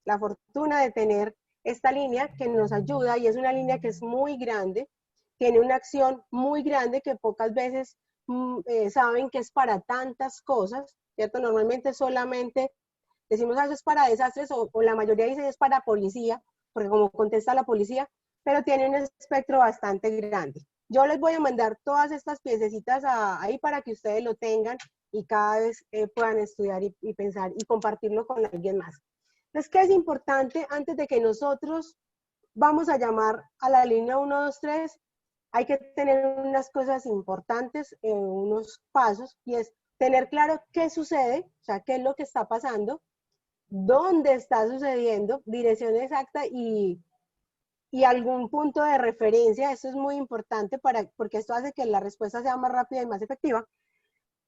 la fortuna de tener esta línea que nos ayuda y es una línea que es muy grande, tiene una acción muy grande que pocas veces saben que es para tantas cosas, ¿cierto? Normalmente solamente decimos eso es para desastres o la mayoría dice es para policía, porque como contesta la policía, pero tiene un espectro bastante grande. Yo les voy a mandar todas estas piececitas ahí para que ustedes lo tengan y cada vez puedan estudiar y pensar y compartirlo con alguien más. Entonces, ¿qué es importante antes de que nosotros vamos a llamar a la línea 123? Hay que tener unas cosas importantes, unos pasos, y es tener claro qué sucede, o sea, qué es lo que está pasando, dónde está sucediendo, dirección exacta y algún punto de referencia. Eso es muy importante porque esto hace que la respuesta sea más rápida y más efectiva.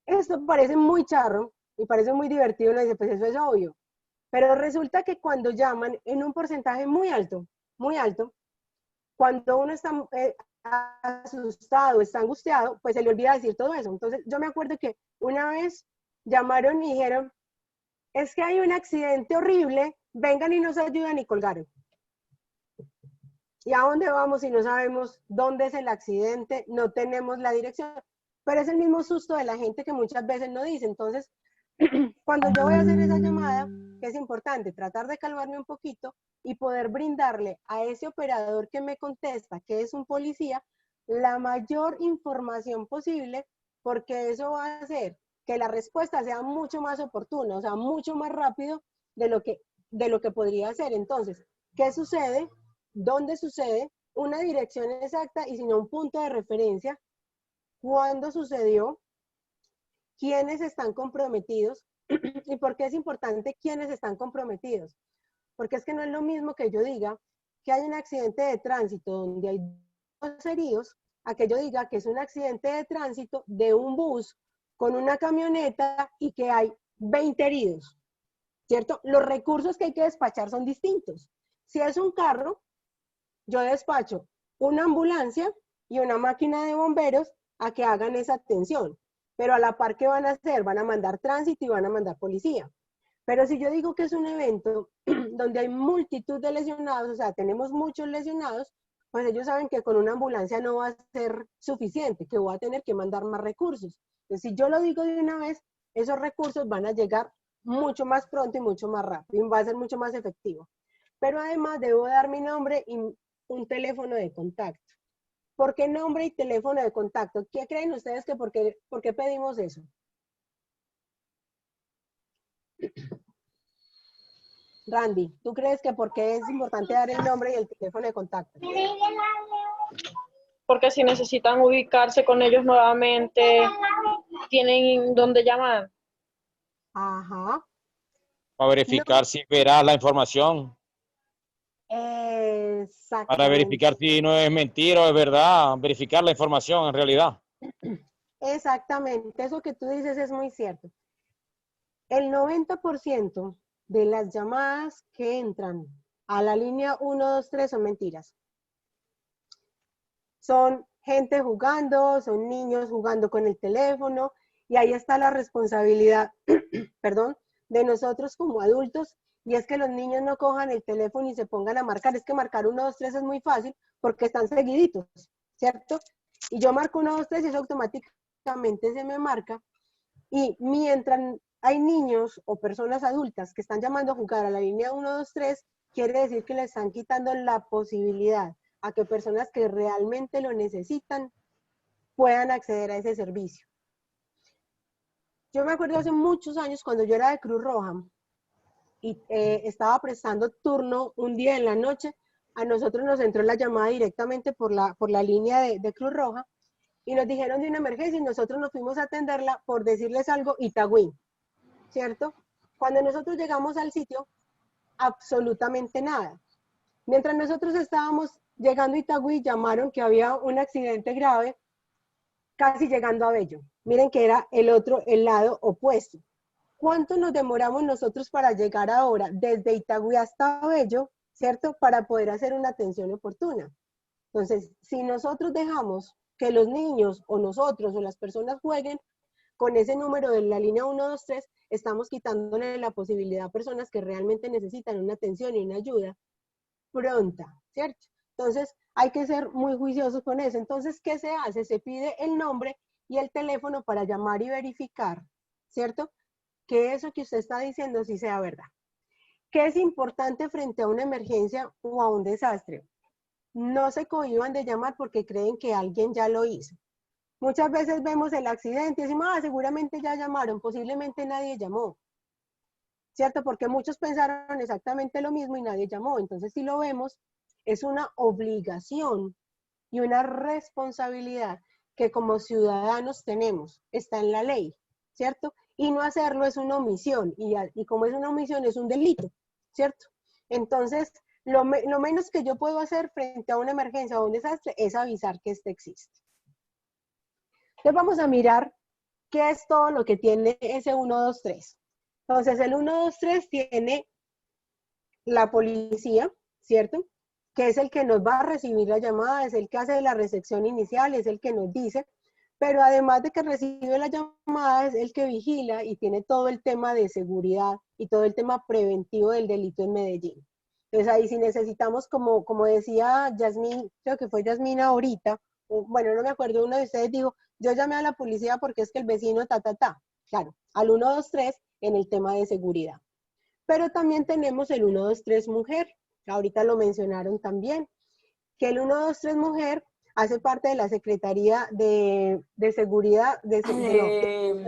Esto parece muy charro y parece muy divertido, uno dice, pues eso es obvio. Pero resulta que cuando llaman en un porcentaje muy alto, cuando uno está asustado, está angustiado, pues se le olvida decir todo eso. Entonces, yo me acuerdo que una vez llamaron y dijeron, es que hay un accidente horrible, vengan y nos ayudan, y colgaron. ¿Y a dónde vamos si no sabemos dónde es el accidente? No tenemos la dirección. Pero es el mismo susto de la gente que muchas veces no dice. Entonces, cuando yo voy a hacer esa llamada, que es importante tratar de calmarme un poquito y poder brindarle a ese operador que me contesta, que es un policía, la mayor información posible, porque eso va a hacer que la respuesta sea mucho más oportuna, o sea, mucho más rápido de lo que podría ser. Entonces, ¿qué sucede? ¿Dónde sucede? Una dirección exacta y si no un punto de referencia. ¿Cuándo sucedió? ¿Quiénes están comprometidos? ¿Y por qué es importante quiénes están comprometidos? Porque es que no es lo mismo que yo diga que hay un accidente de tránsito donde hay 2 heridos, a que yo diga que es un accidente de tránsito de un bus con una camioneta y que hay 20 heridos, ¿cierto? Los recursos que hay que despachar son distintos. Si es un carro, yo despacho una ambulancia y una máquina de bomberos a que hagan esa atención. Pero a la par, ¿qué van a hacer? Van a mandar tránsito y van a mandar policía. Pero si yo digo que es un evento donde hay multitud de lesionados, o sea, tenemos muchos lesionados, pues ellos saben que con una ambulancia no va a ser suficiente, que voy a tener que mandar más recursos. Entonces, si yo lo digo de una vez, esos recursos van a llegar mucho más pronto y mucho más rápido, y va a ser mucho más efectivo. Pero además debo dar mi nombre y un teléfono de contacto. ¿Por qué nombre y teléfono de contacto? ¿Qué creen ustedes que por qué pedimos eso? Randy, ¿tú crees que por qué es importante dar el nombre y el teléfono de contacto? Porque si necesitan ubicarse con ellos nuevamente, tienen dónde llamar. Ajá. Para verificar si verás la información. Exactamente. Para verificar si no es mentira o es verdad. Verificar la información en realidad. Exactamente. Eso que tú dices es muy cierto. El 90% de las llamadas que entran a la línea 123 son mentiras. Son gente jugando, son niños jugando con el teléfono, y ahí está la responsabilidad, perdón, de nosotros como adultos, y es que los niños no cojan el teléfono y se pongan a marcar. Es que marcar 123 es muy fácil porque están seguiditos, ¿cierto? Y yo marco 123 y eso automáticamente se me marca, y mientras hay niños o personas adultas que están llamando a jugar a la línea 123, quiere decir que le están quitando la posibilidad a que personas que realmente lo necesitan puedan acceder a ese servicio. Yo me acuerdo hace muchos años cuando yo era de Cruz Roja y estaba prestando turno un día en la noche, a nosotros nos entró la llamada directamente por la línea de Cruz Roja y nos dijeron de una emergencia y nosotros nos fuimos a atenderla, por decirles algo, Itagüí, ¿cierto? Cuando nosotros llegamos al sitio, absolutamente nada. Mientras nosotros estábamos llegando a Itagüí, llamaron que había un accidente grave casi llegando a Bello. Miren que era el lado opuesto. ¿Cuánto nos demoramos nosotros para llegar ahora desde Itagüí hasta Bello, ¿cierto? Para poder hacer una atención oportuna. Entonces, si nosotros dejamos que los niños o nosotros o las personas jueguen con ese número de la línea 123, estamos quitándole la posibilidad a personas que realmente necesitan una atención y una ayuda pronta, ¿cierto? Entonces, hay que ser muy juiciosos con eso. Entonces, ¿qué se hace? Se pide el nombre y el teléfono para llamar y verificar, ¿cierto? Que eso que usted está diciendo sí sea verdad. ¿Qué es importante frente a una emergencia o a un desastre? No se cohíban de llamar porque creen que alguien ya lo hizo. Muchas veces vemos el accidente y decimos, seguramente ya llamaron, posiblemente nadie llamó, ¿cierto? Porque muchos pensaron exactamente lo mismo y nadie llamó. Entonces, si lo vemos, es una obligación y una responsabilidad que como ciudadanos tenemos, está en la ley, ¿cierto? Y no hacerlo es una omisión, y como es una omisión es un delito, ¿cierto? Entonces, lo menos que yo puedo hacer frente a una emergencia o un desastre es avisar que este existe. Entonces vamos a mirar qué es todo lo que tiene ese 123. Entonces el 123 tiene la policía, ¿cierto? Que es el que nos va a recibir la llamada, es el que hace la recepción inicial, es el que nos dice, pero además de que recibe la llamada, es el que vigila y tiene todo el tema de seguridad y todo el tema preventivo del delito en Medellín. Entonces ahí si necesitamos, como decía Yasmín, creo que fue Yasmín ahorita, bueno, no me acuerdo, uno de ustedes dijo, yo llamé a la policía porque es que el vecino claro, al 123 en el tema de seguridad. Pero también tenemos el 123 mujer, ahorita lo mencionaron también, que el 123 mujer hace parte de la Secretaría de Seguridad, de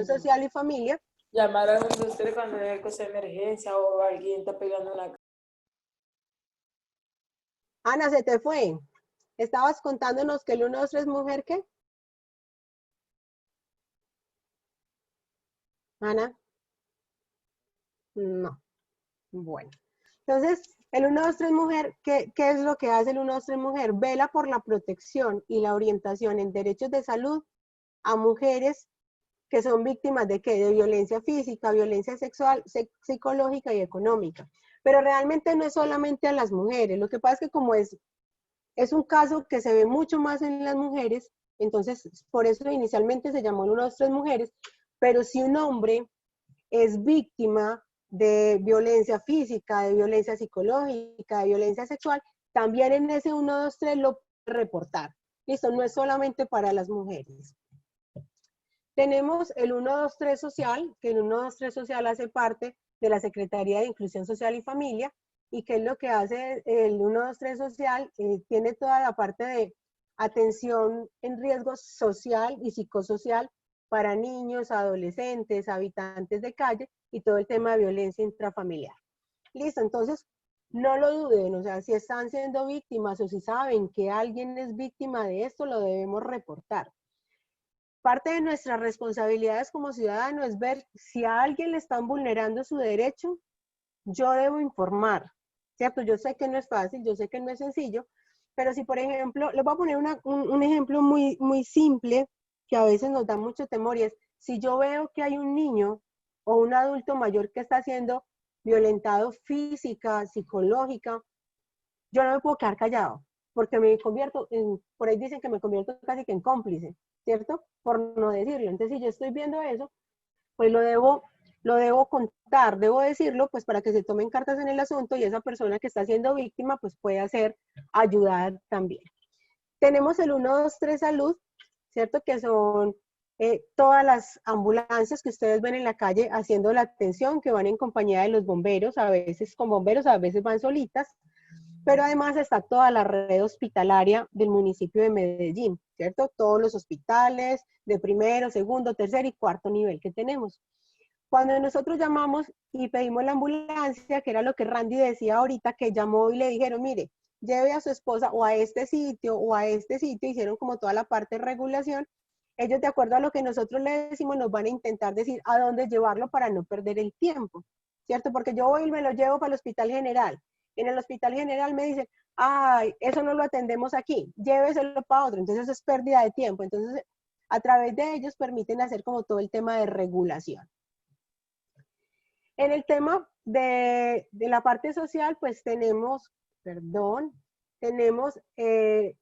Social y Familia. Llamar al 123 cuando hay cosa de emergencia o alguien está pegando en la casa. Ana, se te fue. Estabas contándonos que el 123 mujer, ¿qué? Ana. No. Bueno. Entonces, el 123 mujer, ¿qué es lo que hace el 123 mujer? Vela por la protección y la orientación en derechos de salud a mujeres que son víctimas de ¿qué? De violencia física, violencia sexual, psicológica y económica. Pero realmente no es solamente a las mujeres, lo que pasa es que como es un caso que se ve mucho más en las mujeres, entonces por eso inicialmente se llamó el 123 mujeres, pero si un hombre es víctima de violencia física, de violencia psicológica, de violencia sexual, también en ese 123 lo puede reportar. Listo, no es solamente para las mujeres. Tenemos el 123 social, que el 123 social hace parte de la Secretaría de Inclusión Social y Familia, y que es lo que hace el 123 social, tiene toda la parte de atención en riesgo social y psicosocial para niños, adolescentes, habitantes de calle y todo el tema de violencia intrafamiliar. Listo, entonces no lo duden, o sea, si están siendo víctimas o si saben que alguien es víctima de esto, lo debemos reportar. Parte de nuestras responsabilidades como ciudadanos es ver si a alguien le están vulnerando su derecho, yo debo informar, ¿cierto? Yo sé que no es fácil, yo sé que no es sencillo, pero si, por ejemplo, les voy a poner un ejemplo muy simple que a veces nos da mucho temor, y es, si yo veo que hay un niño o un adulto mayor que está siendo violentado física, psicológica, yo no me puedo quedar callado, porque me convierto por ahí dicen que me convierto casi que en cómplice, ¿cierto? Por no decirlo. Entonces, si yo estoy viendo eso, pues lo debo contar, debo decirlo, pues para que se tomen cartas en el asunto y esa persona que está siendo víctima, pues pueda ser ayudada también. Tenemos el 123 Salud, ¿cierto? Que son todas las ambulancias que ustedes ven en la calle haciendo la atención, que van en compañía de los bomberos, a veces con bomberos, a veces van solitas, pero además está toda la red hospitalaria del municipio de Medellín, ¿cierto? Todos los hospitales de primero, segundo, tercer y cuarto nivel que tenemos. Cuando nosotros llamamos y pedimos la ambulancia, que era lo que Randy decía ahorita, que llamó y le dijeron, mire, lleve a su esposa o a este sitio o a este sitio, hicieron como toda la parte de regulación, ellos de acuerdo a lo que nosotros les decimos nos van a intentar decir a dónde llevarlo para no perder el tiempo, ¿cierto? Porque yo voy y me lo llevo para el hospital general. En el hospital general me dicen, ay, eso no lo atendemos aquí, lléveselo para otro, entonces eso es pérdida de tiempo. Entonces, a través de ellos permiten hacer como todo el tema de regulación. En el tema de la parte social, pues tenemos el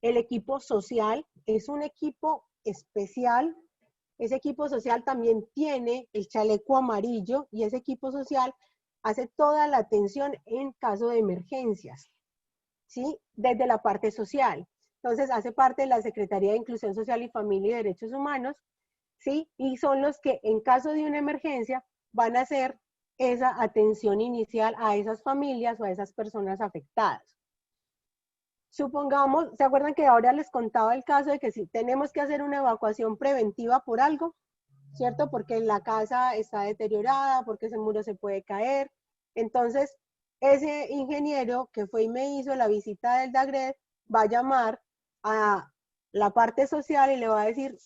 equipo social, es un equipo especial. Ese equipo social también tiene el chaleco amarillo y ese equipo social hace toda la atención en caso de emergencias, ¿sí? Desde la parte social. Entonces, hace parte de la Secretaría de Inclusión Social y Familia y Derechos Humanos, ¿sí? Y son los que en caso de una emergencia van a hacer esa atención inicial a esas familias o a esas personas afectadas. Supongamos, ¿se acuerdan que ahora les contaba el caso de que si tenemos que hacer una evacuación preventiva por algo? ¿Cierto? Porque la casa está deteriorada, porque ese muro se puede caer. Entonces, ese ingeniero que fue y me hizo la visita del DAGRED va a llamar a la parte social y le va a decir,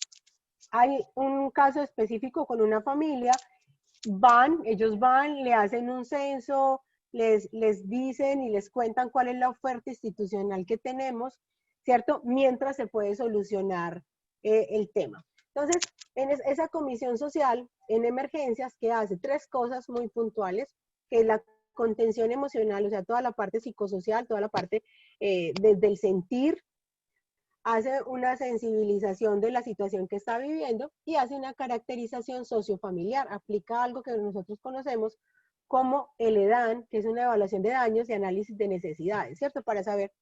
hay un caso específico con una familia, ellos van, le hacen un censo, les dicen y les cuentan cuál es la oferta institucional que tenemos, ¿cierto? Mientras se puede solucionar el tema. Entonces, en esa comisión social en emergencias que hace 3 cosas muy puntuales, que es la contención emocional, o sea, toda la parte psicosocial, toda la parte desde el sentir, hace una sensibilización de la situación que está viviendo y hace una caracterización sociofamiliar, aplica algo que nosotros conocemos como el EDAN, que es una evaluación de daños y análisis de necesidades, ¿cierto? Para saber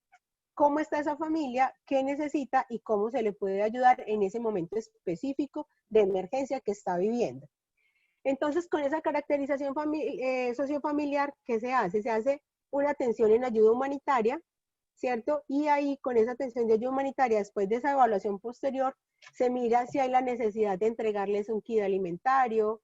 cómo está esa familia, qué necesita y cómo se le puede ayudar en ese momento específico de emergencia que está viviendo. Entonces, con esa caracterización sociofamiliar, ¿qué se hace? Se hace una atención en ayuda humanitaria, ¿cierto? Y ahí, con esa atención de ayuda humanitaria, después de esa evaluación posterior, se mira si hay la necesidad de entregarles un kit alimentario,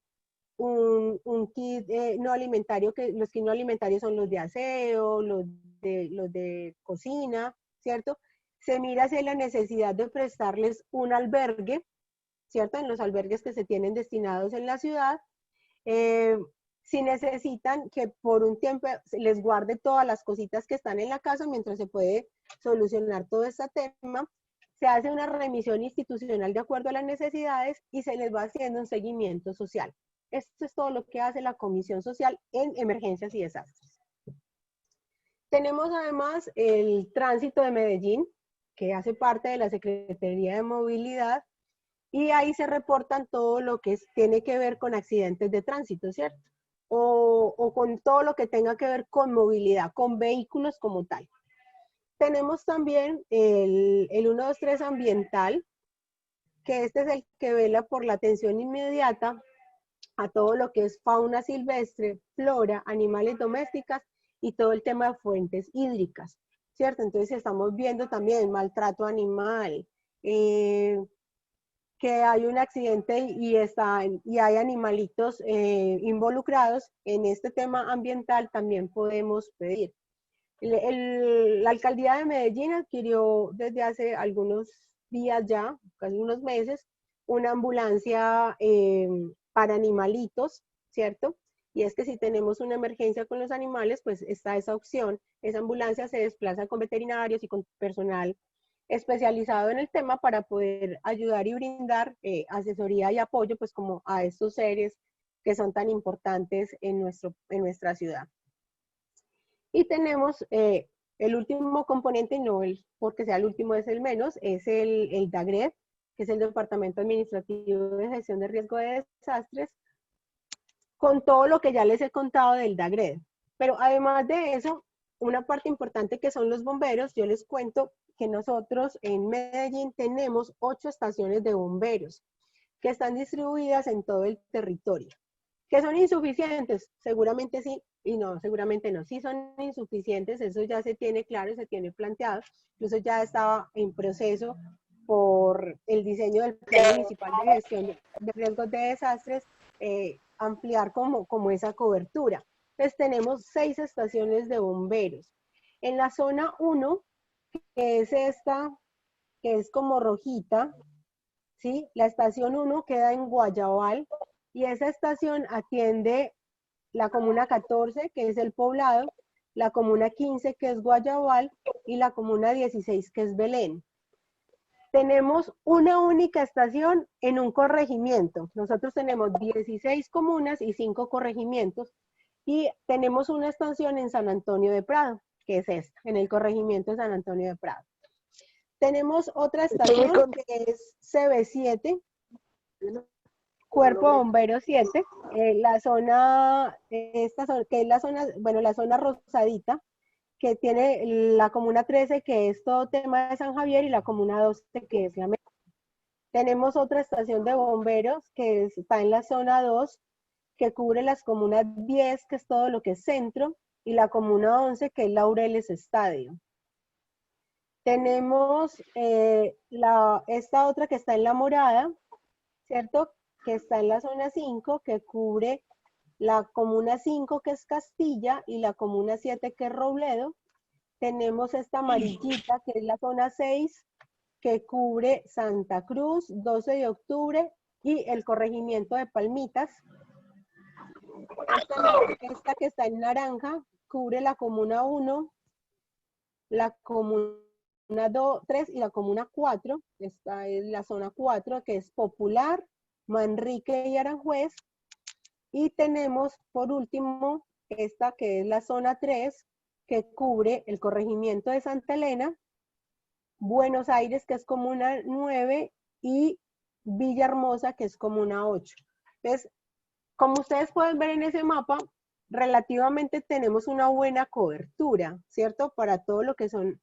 un kit no alimentario, que los kits no alimentarios son los de aseo, los de cocina, ¿cierto? Se mira si hay la necesidad de prestarles un albergue, ¿cierto? En los albergues que se tienen destinados en la ciudad. Si necesitan que por un tiempo les guarde todas las cositas que están en la casa mientras se puede solucionar todo este tema, se hace una remisión institucional de acuerdo a las necesidades y se les va haciendo un seguimiento social. Esto es todo lo que hace la Comisión Social en emergencias y desastres. Tenemos además el Tránsito de Medellín, que hace parte de la Secretaría de Movilidad, y ahí se reportan todo lo que tiene que ver con accidentes de tránsito, ¿cierto? O con todo lo que tenga que ver con movilidad, con vehículos como tal. Tenemos también el 123 ambiental, que este es el que vela por la atención inmediata a todo lo que es fauna silvestre, flora, animales domésticas y todo el tema de fuentes hídricas, ¿cierto? Entonces estamos viendo también maltrato animal, que hay un accidente y hay animalitos involucrados en este tema ambiental, también podemos pedir. La alcaldía de Medellín adquirió desde hace algunos días ya, casi unos meses, una ambulancia para animalitos, ¿cierto? Y es que si tenemos una emergencia con los animales, pues está esa opción. Esa ambulancia se desplaza con veterinarios y con personal especializado en el tema para poder ayudar y brindar asesoría y apoyo, pues como a estos seres que son tan importantes en nuestra ciudad. Y tenemos el último componente, no porque sea el último es el menos, es el DAGRED, que es el Departamento Administrativo de Gestión de Riesgo de Desastres, con todo lo que ya les he contado del DAGRED. Pero además de eso, una parte importante que son los bomberos, yo les cuento que nosotros en Medellín tenemos 8 estaciones de bomberos que están distribuidas en todo el territorio. ¿Que son insuficientes? Seguramente sí, y no, seguramente no. Sí son insuficientes, eso ya se tiene claro, se tiene planteado. Incluso ya estaba en proceso por el diseño del Plan Municipal de Gestión de Riesgos de Desastres, ampliar como esa cobertura. Entonces tenemos 6 estaciones de bomberos. En la zona 1, que es esta, que es como rojita, ¿sí? La estación 1 queda en Guayabal, y esa estación atiende la comuna 14, que es El Poblado, la comuna 15, que es Guayabal, y la comuna 16, que es Belén. Tenemos una única estación en un corregimiento. Nosotros tenemos 16 comunas y 5 corregimientos, y tenemos una estación en San Antonio de Prado, que es esta, en el corregimiento de San Antonio de Prado. Tenemos otra estación que es CB7, Cuerpo Bombero 7, la zona, que es la zona, bueno, la zona rosadita, que tiene la comuna 13, que es todo tema de San Javier, y la comuna 12, que es la Meta. Tenemos otra estación de bomberos que está en la zona 2, que cubre las comunas 10, que es todo lo que es centro, y la comuna 11, que es Laureles Estadio. Tenemos esta otra que está en La Morada, ¿cierto? Que está en la zona 5, que cubre la comuna 5, que es Castilla, y la comuna 7, que es Robledo. Tenemos esta amarillita, que es la zona 6, que cubre Santa Cruz, 12 de octubre, y el corregimiento de Palmitas. Esta que está en naranja, cubre la comuna 1, la comuna 3 y la comuna 4. Esta es la zona 4, que es Popular, Manrique y Aranjuez. Y tenemos, por último, esta que es la zona 3, que cubre el corregimiento de Santa Elena, Buenos Aires, que es comuna 9, y Villahermosa, que es comuna 8. Entonces, como ustedes pueden ver en ese mapa, relativamente tenemos una buena cobertura, ¿cierto? Para todo lo que son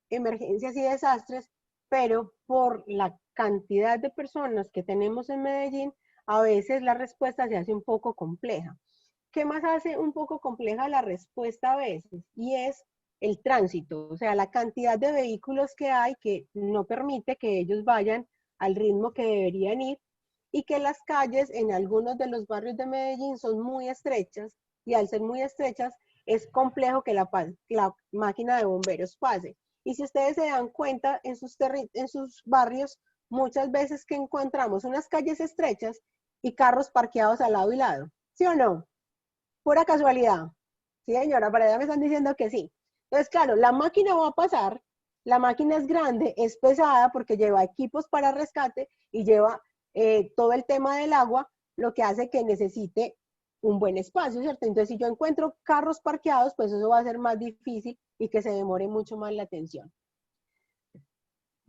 emergencias y desastres, pero por la cantidad de personas que tenemos en Medellín, a veces la respuesta se hace un poco compleja. ¿Qué más hace un poco compleja la respuesta a veces? Y es el tránsito, o sea, la cantidad de vehículos que hay que no permite que ellos vayan al ritmo que deberían ir, y que las calles en algunos de los barrios de Medellín son muy estrechas, y al ser muy estrechas es complejo que la máquina de bomberos pase. Y si ustedes se dan cuenta, en sus barrios, muchas veces que encontramos unas calles estrechas y carros parqueados al lado y lado. ¿Sí o no? Pura casualidad. Sí, señora, para allá me están diciendo que sí. Entonces, claro, la máquina va a pasar, la máquina es grande, es pesada porque lleva equipos para rescate y lleva todo el tema del agua, lo que hace que necesite un buen espacio, ¿cierto? Entonces, si yo encuentro carros parqueados, pues eso va a ser más difícil y que se demore mucho más la atención.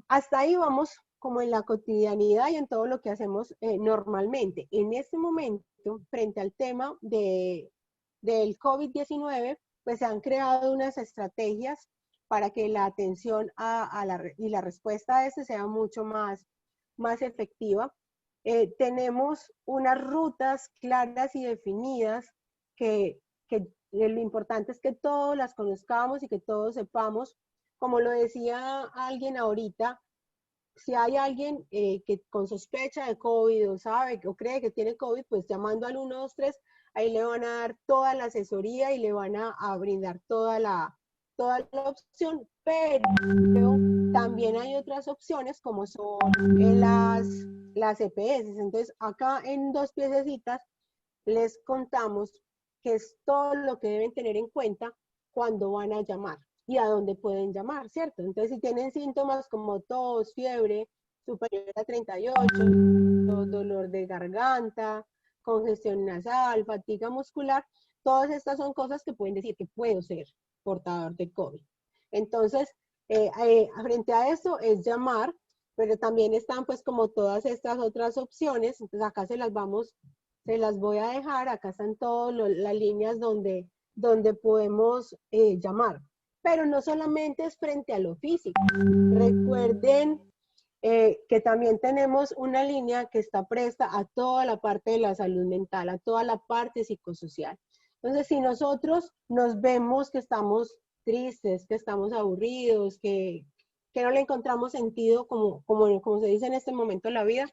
Hasta ahí vamos como en la cotidianidad y en todo lo que hacemos normalmente. En este momento, frente al tema del COVID-19, pues se han creado unas estrategias para que la atención y la respuesta a este sea mucho más efectiva. Tenemos unas rutas claras y definidas que lo importante es que todos las conozcamos y que todos sepamos. Como lo decía alguien ahorita, si hay alguien que con sospecha de COVID o sabe o cree que tiene COVID, pues llamando al 123, ahí le van a dar toda la asesoría y le van a brindar toda la opción, pero también hay otras opciones como son las EPS. Entonces, acá en 2 piececitas les contamos qué es todo lo que deben tener en cuenta cuando van a llamar y a dónde pueden llamar, ¿cierto? Entonces, si tienen síntomas como tos, fiebre superior a 38, dolor de garganta, congestión nasal, fatiga muscular, todas estas son cosas que pueden decir que puedo ser portador de COVID. Entonces, frente a eso es llamar, pero también están pues como todas estas otras opciones. Entonces acá se las voy a dejar, acá están todas las líneas donde podemos llamar. Pero no solamente es frente a lo físico. Recuerden que también tenemos una línea que está presta a toda la parte de la salud mental, a toda la parte psicosocial. Entonces, si nosotros nos vemos que estamos tristes, que estamos aburridos, que no le encontramos sentido, como se dice en este momento en la vida,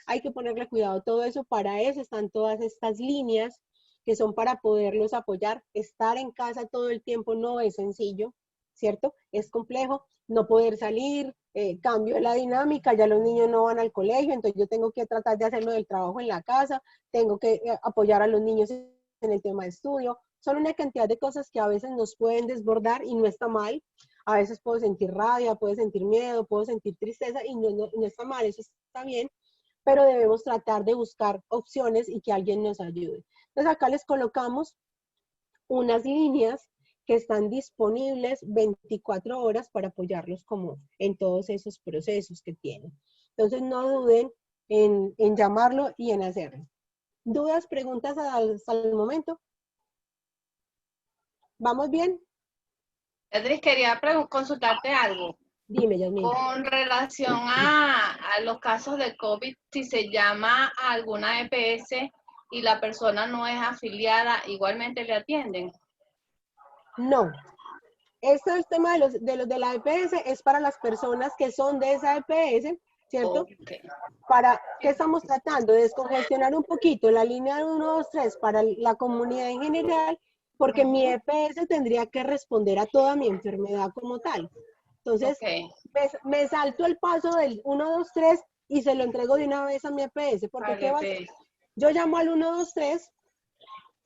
hay que ponerle cuidado a todo eso. Para eso están todas estas líneas que son para poderlos apoyar. Estar en casa todo el tiempo no es sencillo, ¿cierto? Es complejo, no poder salir, cambio de la dinámica, ya los niños no van al colegio, entonces yo tengo que tratar de hacerlo del trabajo en la casa, tengo que apoyar a los niños en el tema de estudio. Son una cantidad de cosas que a veces nos pueden desbordar y no está mal. A veces puedo sentir rabia, puedo sentir miedo, puedo sentir tristeza y no está mal, eso está bien, pero debemos tratar de buscar opciones y que alguien nos ayude. Entonces acá les colocamos unas líneas que están disponibles 24 horas para apoyarlos como en todos esos procesos que tienen. Entonces no duden en llamarlo y en hacerlo. ¿Dudas, preguntas hasta el momento? ¿Vamos bien? Beatriz, quería consultarte algo. Dime, Yasmín. Con relación a los casos de COVID, si se llama a alguna EPS y la persona no es afiliada, ¿igualmente le atienden? No. Este es el tema de la EPS, es para las personas que son de esa EPS, ¿cierto? Okay. ¿Para qué estamos tratando? De descongestionar un poquito la línea 123 para la comunidad en general, porque mi EPS tendría que responder a toda mi enfermedad como tal. Entonces, me salto el paso del 123 y se lo entrego de una vez a mi EPS, porque ¿qué va a hacer? Yo llamo al 123,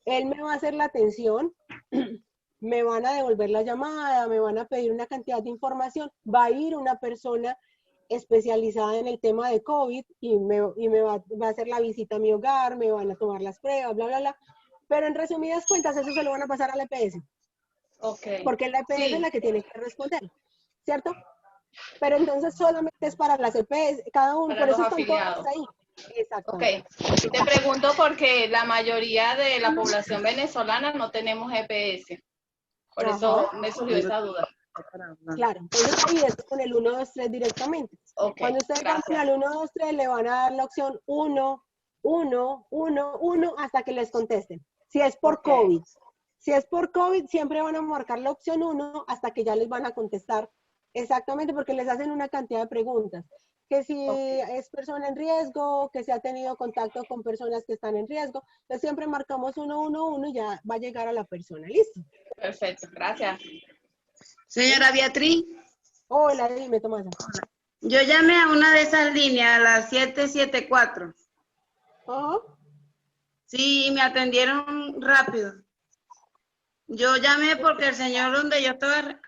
él me va a hacer la atención, me van a devolver la llamada, me van a pedir una cantidad de información, va a ir una persona especializada en el tema de COVID y me va a hacer la visita a mi hogar, me van a tomar las pruebas, bla, bla, bla. Pero en resumidas cuentas, eso se lo van a pasar a la EPS. Porque la EPS es la que tiene que responder, ¿cierto? Pero entonces solamente es para las EPS, cada uno, para por eso los están afiliados. todos ahí. Exactamente. Ok, te pregunto porque la mayoría de la población venezolana no tenemos EPS. Por eso me surgió esa duda. Claro, entonces ahí es con el 123 directamente. Cuando ustedes llaman al 123 le van a dar la opción 1, 1, 1, 1 hasta que les contesten. Si es por COVID. Si es por COVID, siempre van a marcar la opción 1 hasta que ya les van a contestar exactamente, porque les hacen una cantidad de preguntas. Que si es persona en riesgo, que si ha tenido contacto con personas que están en riesgo. Entonces siempre marcamos 111 y ya va a llegar a la persona. ¿Listo? Perfecto, gracias. Señora Beatriz. Hola, dime, Tomasa. Yo llamé a una de esas líneas, a la 774. Sí, me atendieron rápido. Yo llamé porque el señor donde yo estaba...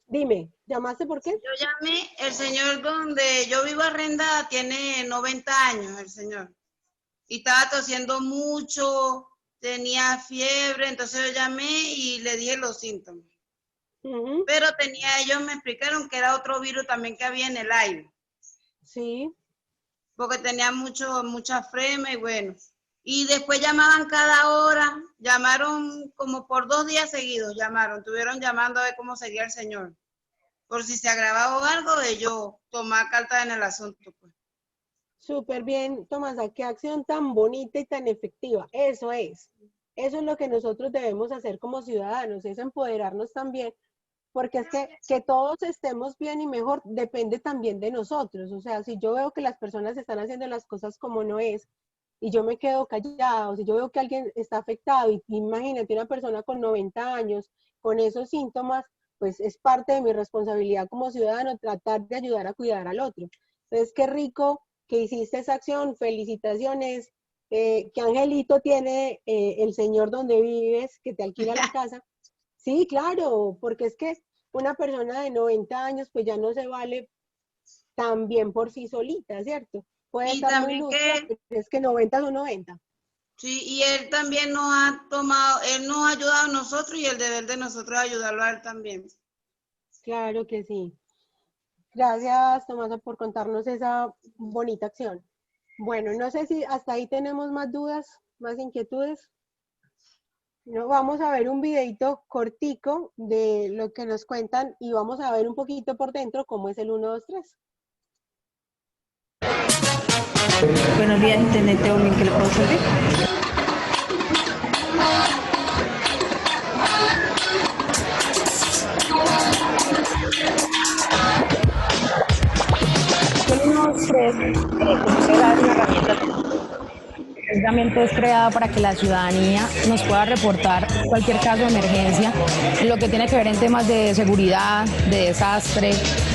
Dime, ¿llamaste por qué? Yo llamé, el señor donde yo vivo arrendada tiene 90 años, el señor. y estaba tosiendo mucho, tenía fiebre, entonces yo llamé y le dije los síntomas. Pero ellos me explicaron que era otro virus también que había en el aire. Sí. Porque tenía mucha flema y bueno. Y después llamaban cada hora, llamaron como por 2 días seguidos, estuvieron llamando a ver cómo seguía el señor. Por si se agravaba o algo, ellos tomaban carta en el asunto. Pues. Súper bien, Tomasa, qué acción tan bonita y tan efectiva. Eso es lo que nosotros debemos hacer como ciudadanos, es empoderarnos también, porque es que todos estemos bien y mejor depende también de nosotros. O sea, si yo veo que las personas están haciendo las cosas como no es, y yo me quedo callada, o si yo veo que alguien está afectado, y imagínate una persona con 90 años, con esos síntomas, pues es parte de mi responsabilidad como ciudadano tratar de ayudar a cuidar al otro. Entonces, qué rico que hiciste esa acción, felicitaciones, ¿qué angelito tiene el señor donde vives, que te alquila la casa? Sí, claro, porque es que una persona de 90 años pues ya no se vale tan bien por sí solita, ¿cierto? Puede Y estar también muy lúcida, pero es que 90 son 90. Sí, y él también nos ha ayudado a nosotros y el deber de nosotros es ayudarlo a él también. Claro que sí. Gracias, Tomasa, por contarnos esa bonita acción. Bueno, no sé si hasta ahí tenemos más dudas, más inquietudes. No, vamos a ver un videito cortico de lo que nos cuentan y vamos a ver un poquito por dentro cómo es el 1, 2, 3. Buenos días, Intendente Olin, ¿qué le puedo servir? Precisamente es creada para que la ciudadanía nos pueda reportar cualquier caso de emergencia, lo que tiene que ver en temas de seguridad, de desastre,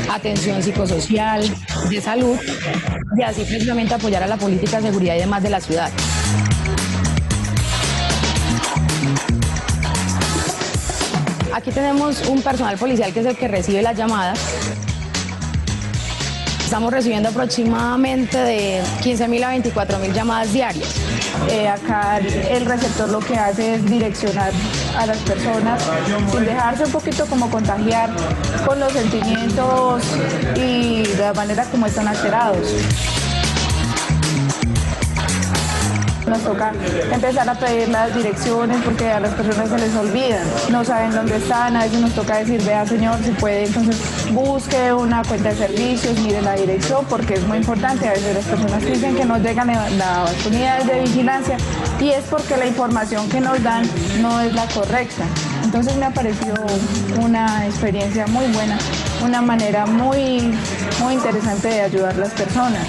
atención psicosocial, de salud, y así precisamente apoyar a la política de seguridad y demás de la ciudad. Aquí tenemos un personal policial que es el que recibe las llamadas. Estamos recibiendo aproximadamente de 15.000 a 24.000 llamadas diarias. Acá el receptor lo que hace es direccionar a las personas sin dejarse un poquito como contagiar con los sentimientos y de la manera como están alterados. Nos toca empezar a pedir las direcciones porque a las personas se les olvidan, no saben dónde están, a veces nos toca decir, vea señor, si puede, entonces busque una cuenta de servicios, mire la dirección, porque es muy importante. A veces las personas dicen que no llegan a las unidades de vigilancia y es porque la información que nos dan no es la correcta. Entonces me ha parecido una experiencia muy buena, una manera muy interesante de ayudar a las personas.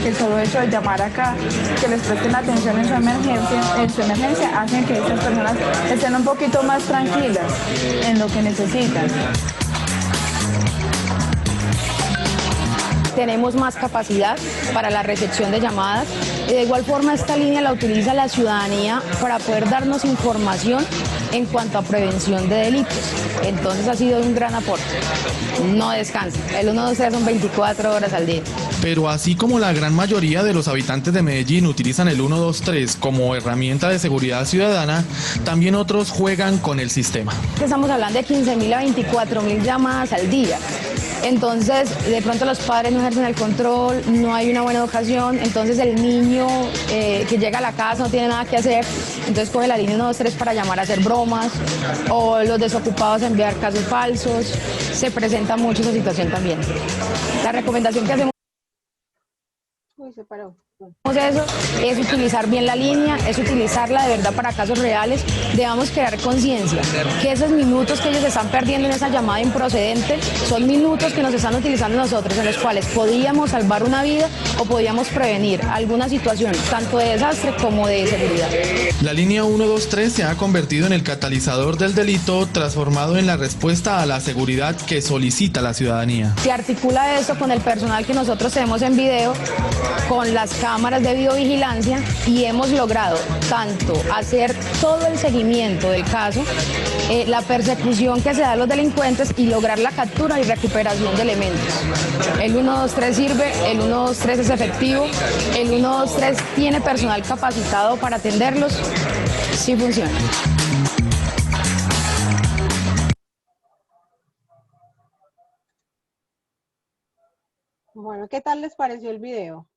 El solo hecho de llamar acá, que les presten atención en su emergencia, hacen que estas personas estén un poquito más tranquilas en lo que necesitan. Tenemos más capacidad para la recepción de llamadas y de igual forma esta línea la utiliza la ciudadanía para poder darnos información en cuanto a prevención de delitos. Entonces ha sido un gran aporte. No descansa. El 123 son 24 horas al día. Pero así como la gran mayoría de los habitantes de Medellín utilizan el 123 como herramienta de seguridad ciudadana, también otros juegan con el sistema. Estamos hablando de 15.000 a 24.000 llamadas al día. Entonces, de pronto los padres no ejercen el control, no hay una buena educación, entonces el niño que llega a la casa no tiene nada que hacer, entonces coge la línea 123 para llamar a hacer bromas, o los desocupados a enviar casos falsos. Se presenta mucho esa situación también. La recomendación que hacemos eso es utilizar bien la línea, es utilizarla de verdad para casos reales. Debamos crear conciencia que esos minutos que ellos están perdiendo en esa llamada improcedente son minutos que nos están utilizando nosotros, en los cuales podíamos salvar una vida o podíamos prevenir alguna situación, tanto de desastre como de seguridad. La línea 123 se ha convertido en el catalizador del delito, transformado en la respuesta a la seguridad que solicita la ciudadanía. Se articula esto con el personal que nosotros tenemos en video, con las cámaras cámaras de videovigilancia y hemos logrado tanto hacer todo el seguimiento del caso, la persecución que se da a los delincuentes y lograr la captura y recuperación de elementos. El 123 sirve, el 123 es efectivo, el 123 tiene personal capacitado para atenderlos, sí funciona. Bueno, ¿qué tal les pareció el video?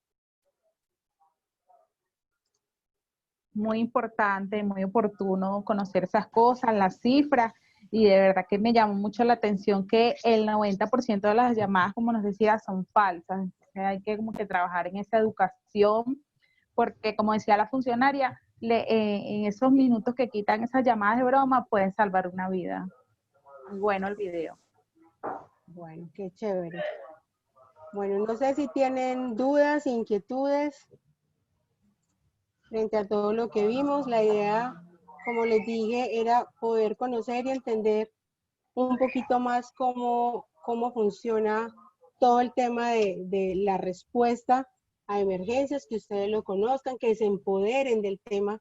Muy importante, muy oportuno conocer esas cosas, las cifras, y de verdad que me llamó mucho la atención que el 90% de las llamadas, como nos decía, son falsas. Entonces hay que como que trabajar en esa educación, porque como decía la funcionaria, en esos minutos que quitan esas llamadas de broma pueden salvar una vida. Bueno, el video. Bueno, qué chévere. Bueno, no sé si tienen dudas, inquietudes frente a todo lo que vimos. La idea, como les dije, era poder conocer y entender un poquito más cómo funciona todo el tema de la respuesta a emergencias, que ustedes lo conozcan, que se empoderen del tema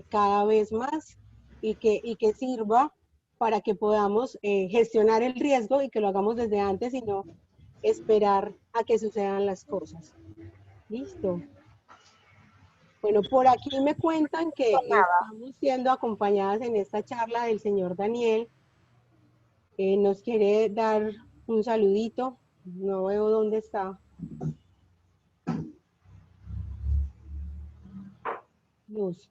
cada vez más y que sirva para que podamos gestionar el riesgo y que lo hagamos desde antes y no esperar a que sucedan las cosas. Listo. Bueno, por aquí me cuentan que estamos siendo acompañadas en esta charla del señor Daniel. Nos quiere dar un saludito. No veo dónde está. Luz.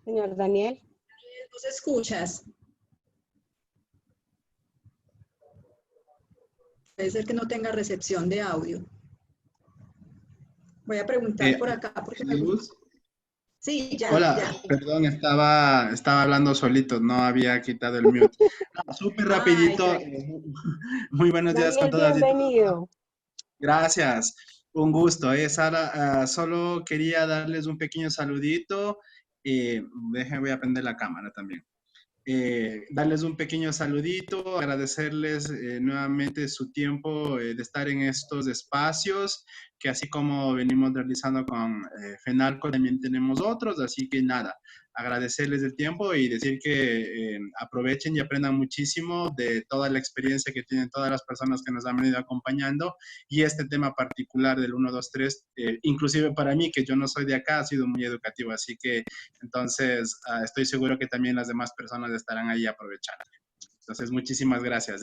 Señor Daniel. ¿Nos escuchas? Puede ser que no tenga recepción de audio. Voy a preguntar por acá. Porque Luz. Sí, ya. Hola, ya. perdón, estaba hablando solito, no había quitado el mute. Súper rapidito. Muy buenos días con todas. Bienvenido. Gracias, un gusto. Sara, solo quería darles un pequeño saludito. Voy a prender la cámara también. Darles un pequeño saludito, agradecerles nuevamente su tiempo de estar en estos espacios, que así como venimos realizando con FENALCO, también tenemos otros, así que nada, agradecerles el tiempo y decir que aprovechen y aprendan muchísimo de toda la experiencia que tienen todas las personas que nos han venido acompañando, y este tema particular del 123, inclusive para mí, que yo no soy de acá, ha sido muy educativo, así que entonces estoy seguro que también las demás personas estarán ahí aprovechando. Entonces, muchísimas gracias.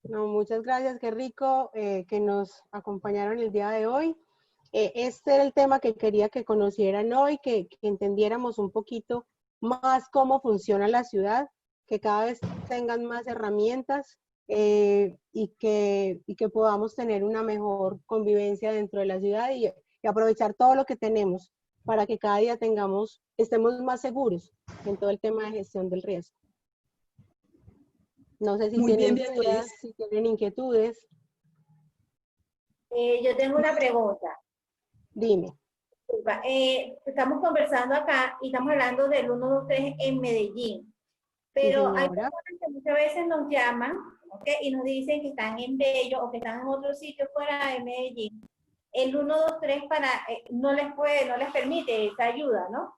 No, muchas gracias, qué rico que nos acompañaron el día de hoy. Este era el tema que quería que conocieran hoy, que entendiéramos un poquito más cómo funciona la ciudad, que cada vez tengan más herramientas y que podamos tener una mejor convivencia dentro de la ciudad y aprovechar todo lo que tenemos para que cada día estemos más seguros en todo el tema de gestión del riesgo. No sé si tienen dudas, si tienen inquietudes. Yo tengo una pregunta. Dime. Estamos conversando acá y estamos hablando del 123 en Medellín, pero hay personas que muchas veces nos llaman, ¿okay? Y nos dicen que están en Bello o que están en otro sitio fuera de Medellín. El 123 no les permite esa ayuda, ¿no?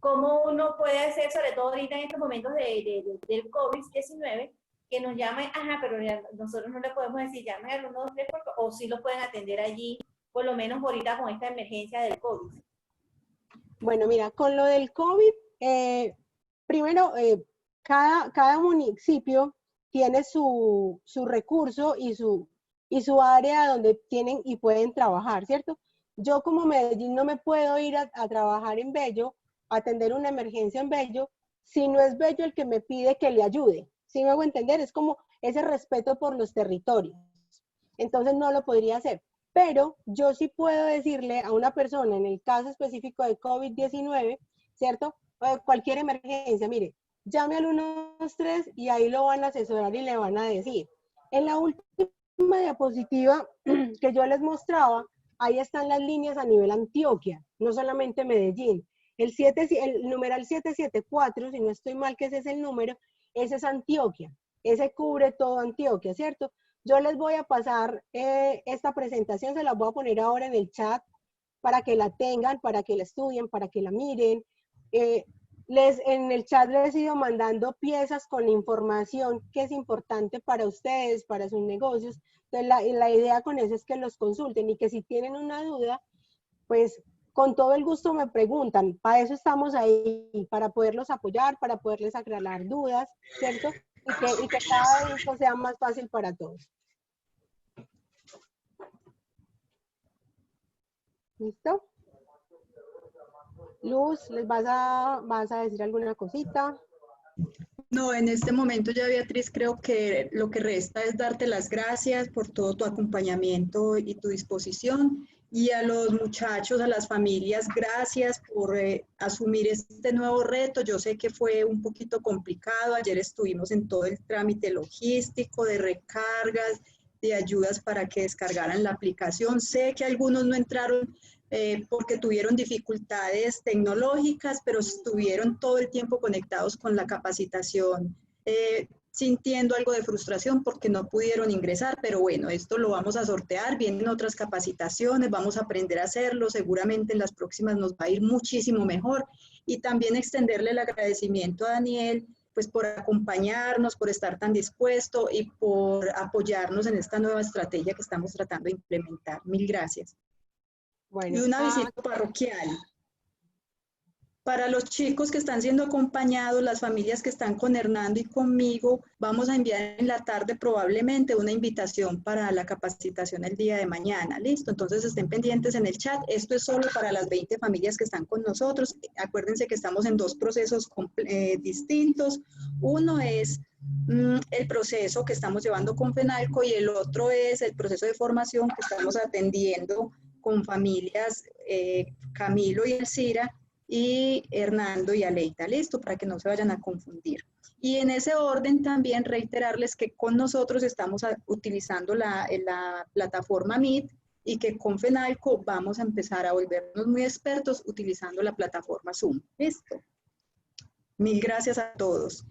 ¿Cómo uno puede hacer, sobre todo ahorita en estos momentos del COVID-19, que nos llamen, pero nosotros no le podemos decir llamen al 123 o sí los pueden atender allí, por lo menos ahorita con esta emergencia del COVID? Bueno, mira, con lo del COVID, primero, cada municipio tiene su recurso y su área donde tienen y pueden trabajar, ¿cierto? Yo como Medellín no me puedo ir a trabajar en Bello, a atender una emergencia en Bello, si no es Bello el que me pide que le ayude. ¿Sí me hago entender? Es como ese respeto por los territorios. Entonces no lo podría hacer. Pero yo sí puedo decirle a una persona, en el caso específico de COVID-19, ¿cierto? Cualquier emergencia, mire, llame al 123 y ahí lo van a asesorar y le van a decir. En la última diapositiva que yo les mostraba, ahí están las líneas a nivel Antioquia, no solamente Medellín. El numeral 774, si no estoy mal que ese es el número, ese es Antioquia. Ese cubre todo Antioquia, ¿cierto? Yo les voy a pasar esta presentación, se la voy a poner ahora en el chat para que la tengan, para que la estudien, para que la miren. En el chat les he ido mandando piezas con información que es importante para ustedes, para sus negocios. Entonces, la idea con eso es que los consulten y que si tienen una duda, pues con todo el gusto me preguntan. Para eso estamos ahí, para poderlos apoyar, para poderles aclarar dudas, ¿cierto? Y que cada vez esto sea más fácil para todos. ¿Listo? Luz, ¿les vas a decir alguna cosita? No, en este momento ya, Beatriz, creo que lo que resta es darte las gracias por todo tu acompañamiento y tu disposición. Y a los muchachos, a las familias, gracias por asumir este nuevo reto. Yo sé que fue un poquito complicado. Ayer estuvimos en todo el trámite logístico de recargas, de ayudas para que descargaran la aplicación. Sé que algunos no entraron porque tuvieron dificultades tecnológicas, pero estuvieron todo el tiempo conectados con la capacitación, sintiendo algo de frustración porque no pudieron ingresar, pero bueno, esto lo vamos a sortear, vienen otras capacitaciones, vamos a aprender a hacerlo, seguramente en las próximas nos va a ir muchísimo mejor, y también extenderle el agradecimiento a Daniel, pues por acompañarnos, por estar tan dispuesto y por apoyarnos en esta nueva estrategia que estamos tratando de implementar. Mil gracias. Bueno, y una visita parroquial. Para los chicos que están siendo acompañados, las familias que están con Hernando y conmigo, vamos a enviar en la tarde probablemente una invitación para la capacitación el día de mañana. ¿Listo? Entonces estén pendientes en el chat. Esto es solo para las 20 familias que están con nosotros. Acuérdense que estamos en dos procesos distintos. Uno es el proceso que estamos llevando con FENALCO y el otro es el proceso de formación que estamos atendiendo con familias Camilo y Elcira, y Hernando y Aleita, listo, para que no se vayan a confundir. Y en ese orden también reiterarles que con nosotros estamos utilizando la plataforma Meet y que con FENALCO vamos a empezar a volvernos muy expertos utilizando la plataforma Zoom. Listo. Mil gracias a todos.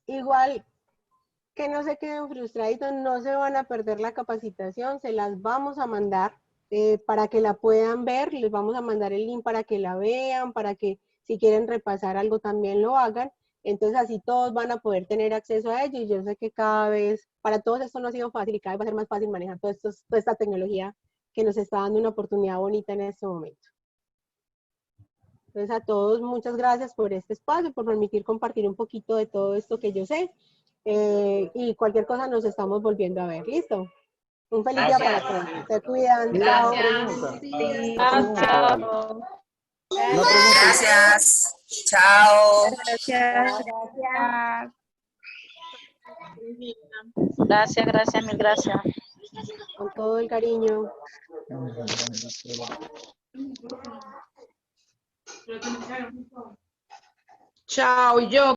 Igual, que no se queden frustraditos, no se van a perder la capacitación, se las vamos a mandar. Para que la puedan ver, les vamos a mandar el link para que la vean, para que si quieren repasar algo también lo hagan. Entonces así todos van a poder tener acceso a ello y yo sé que cada vez, para todos esto no ha sido fácil y cada vez va a ser más fácil manejar toda esta tecnología que nos está dando una oportunidad bonita en este momento. Entonces a todos muchas gracias por este espacio, por permitir compartir un poquito de todo esto que yo sé y cualquier cosa nos estamos volviendo a ver. ¿Listo? Un feliz día para todos. Se cuidan. Gracias. Gracias. Chao. Gracias, mil gracias. Con todo el cariño. Chao, yo.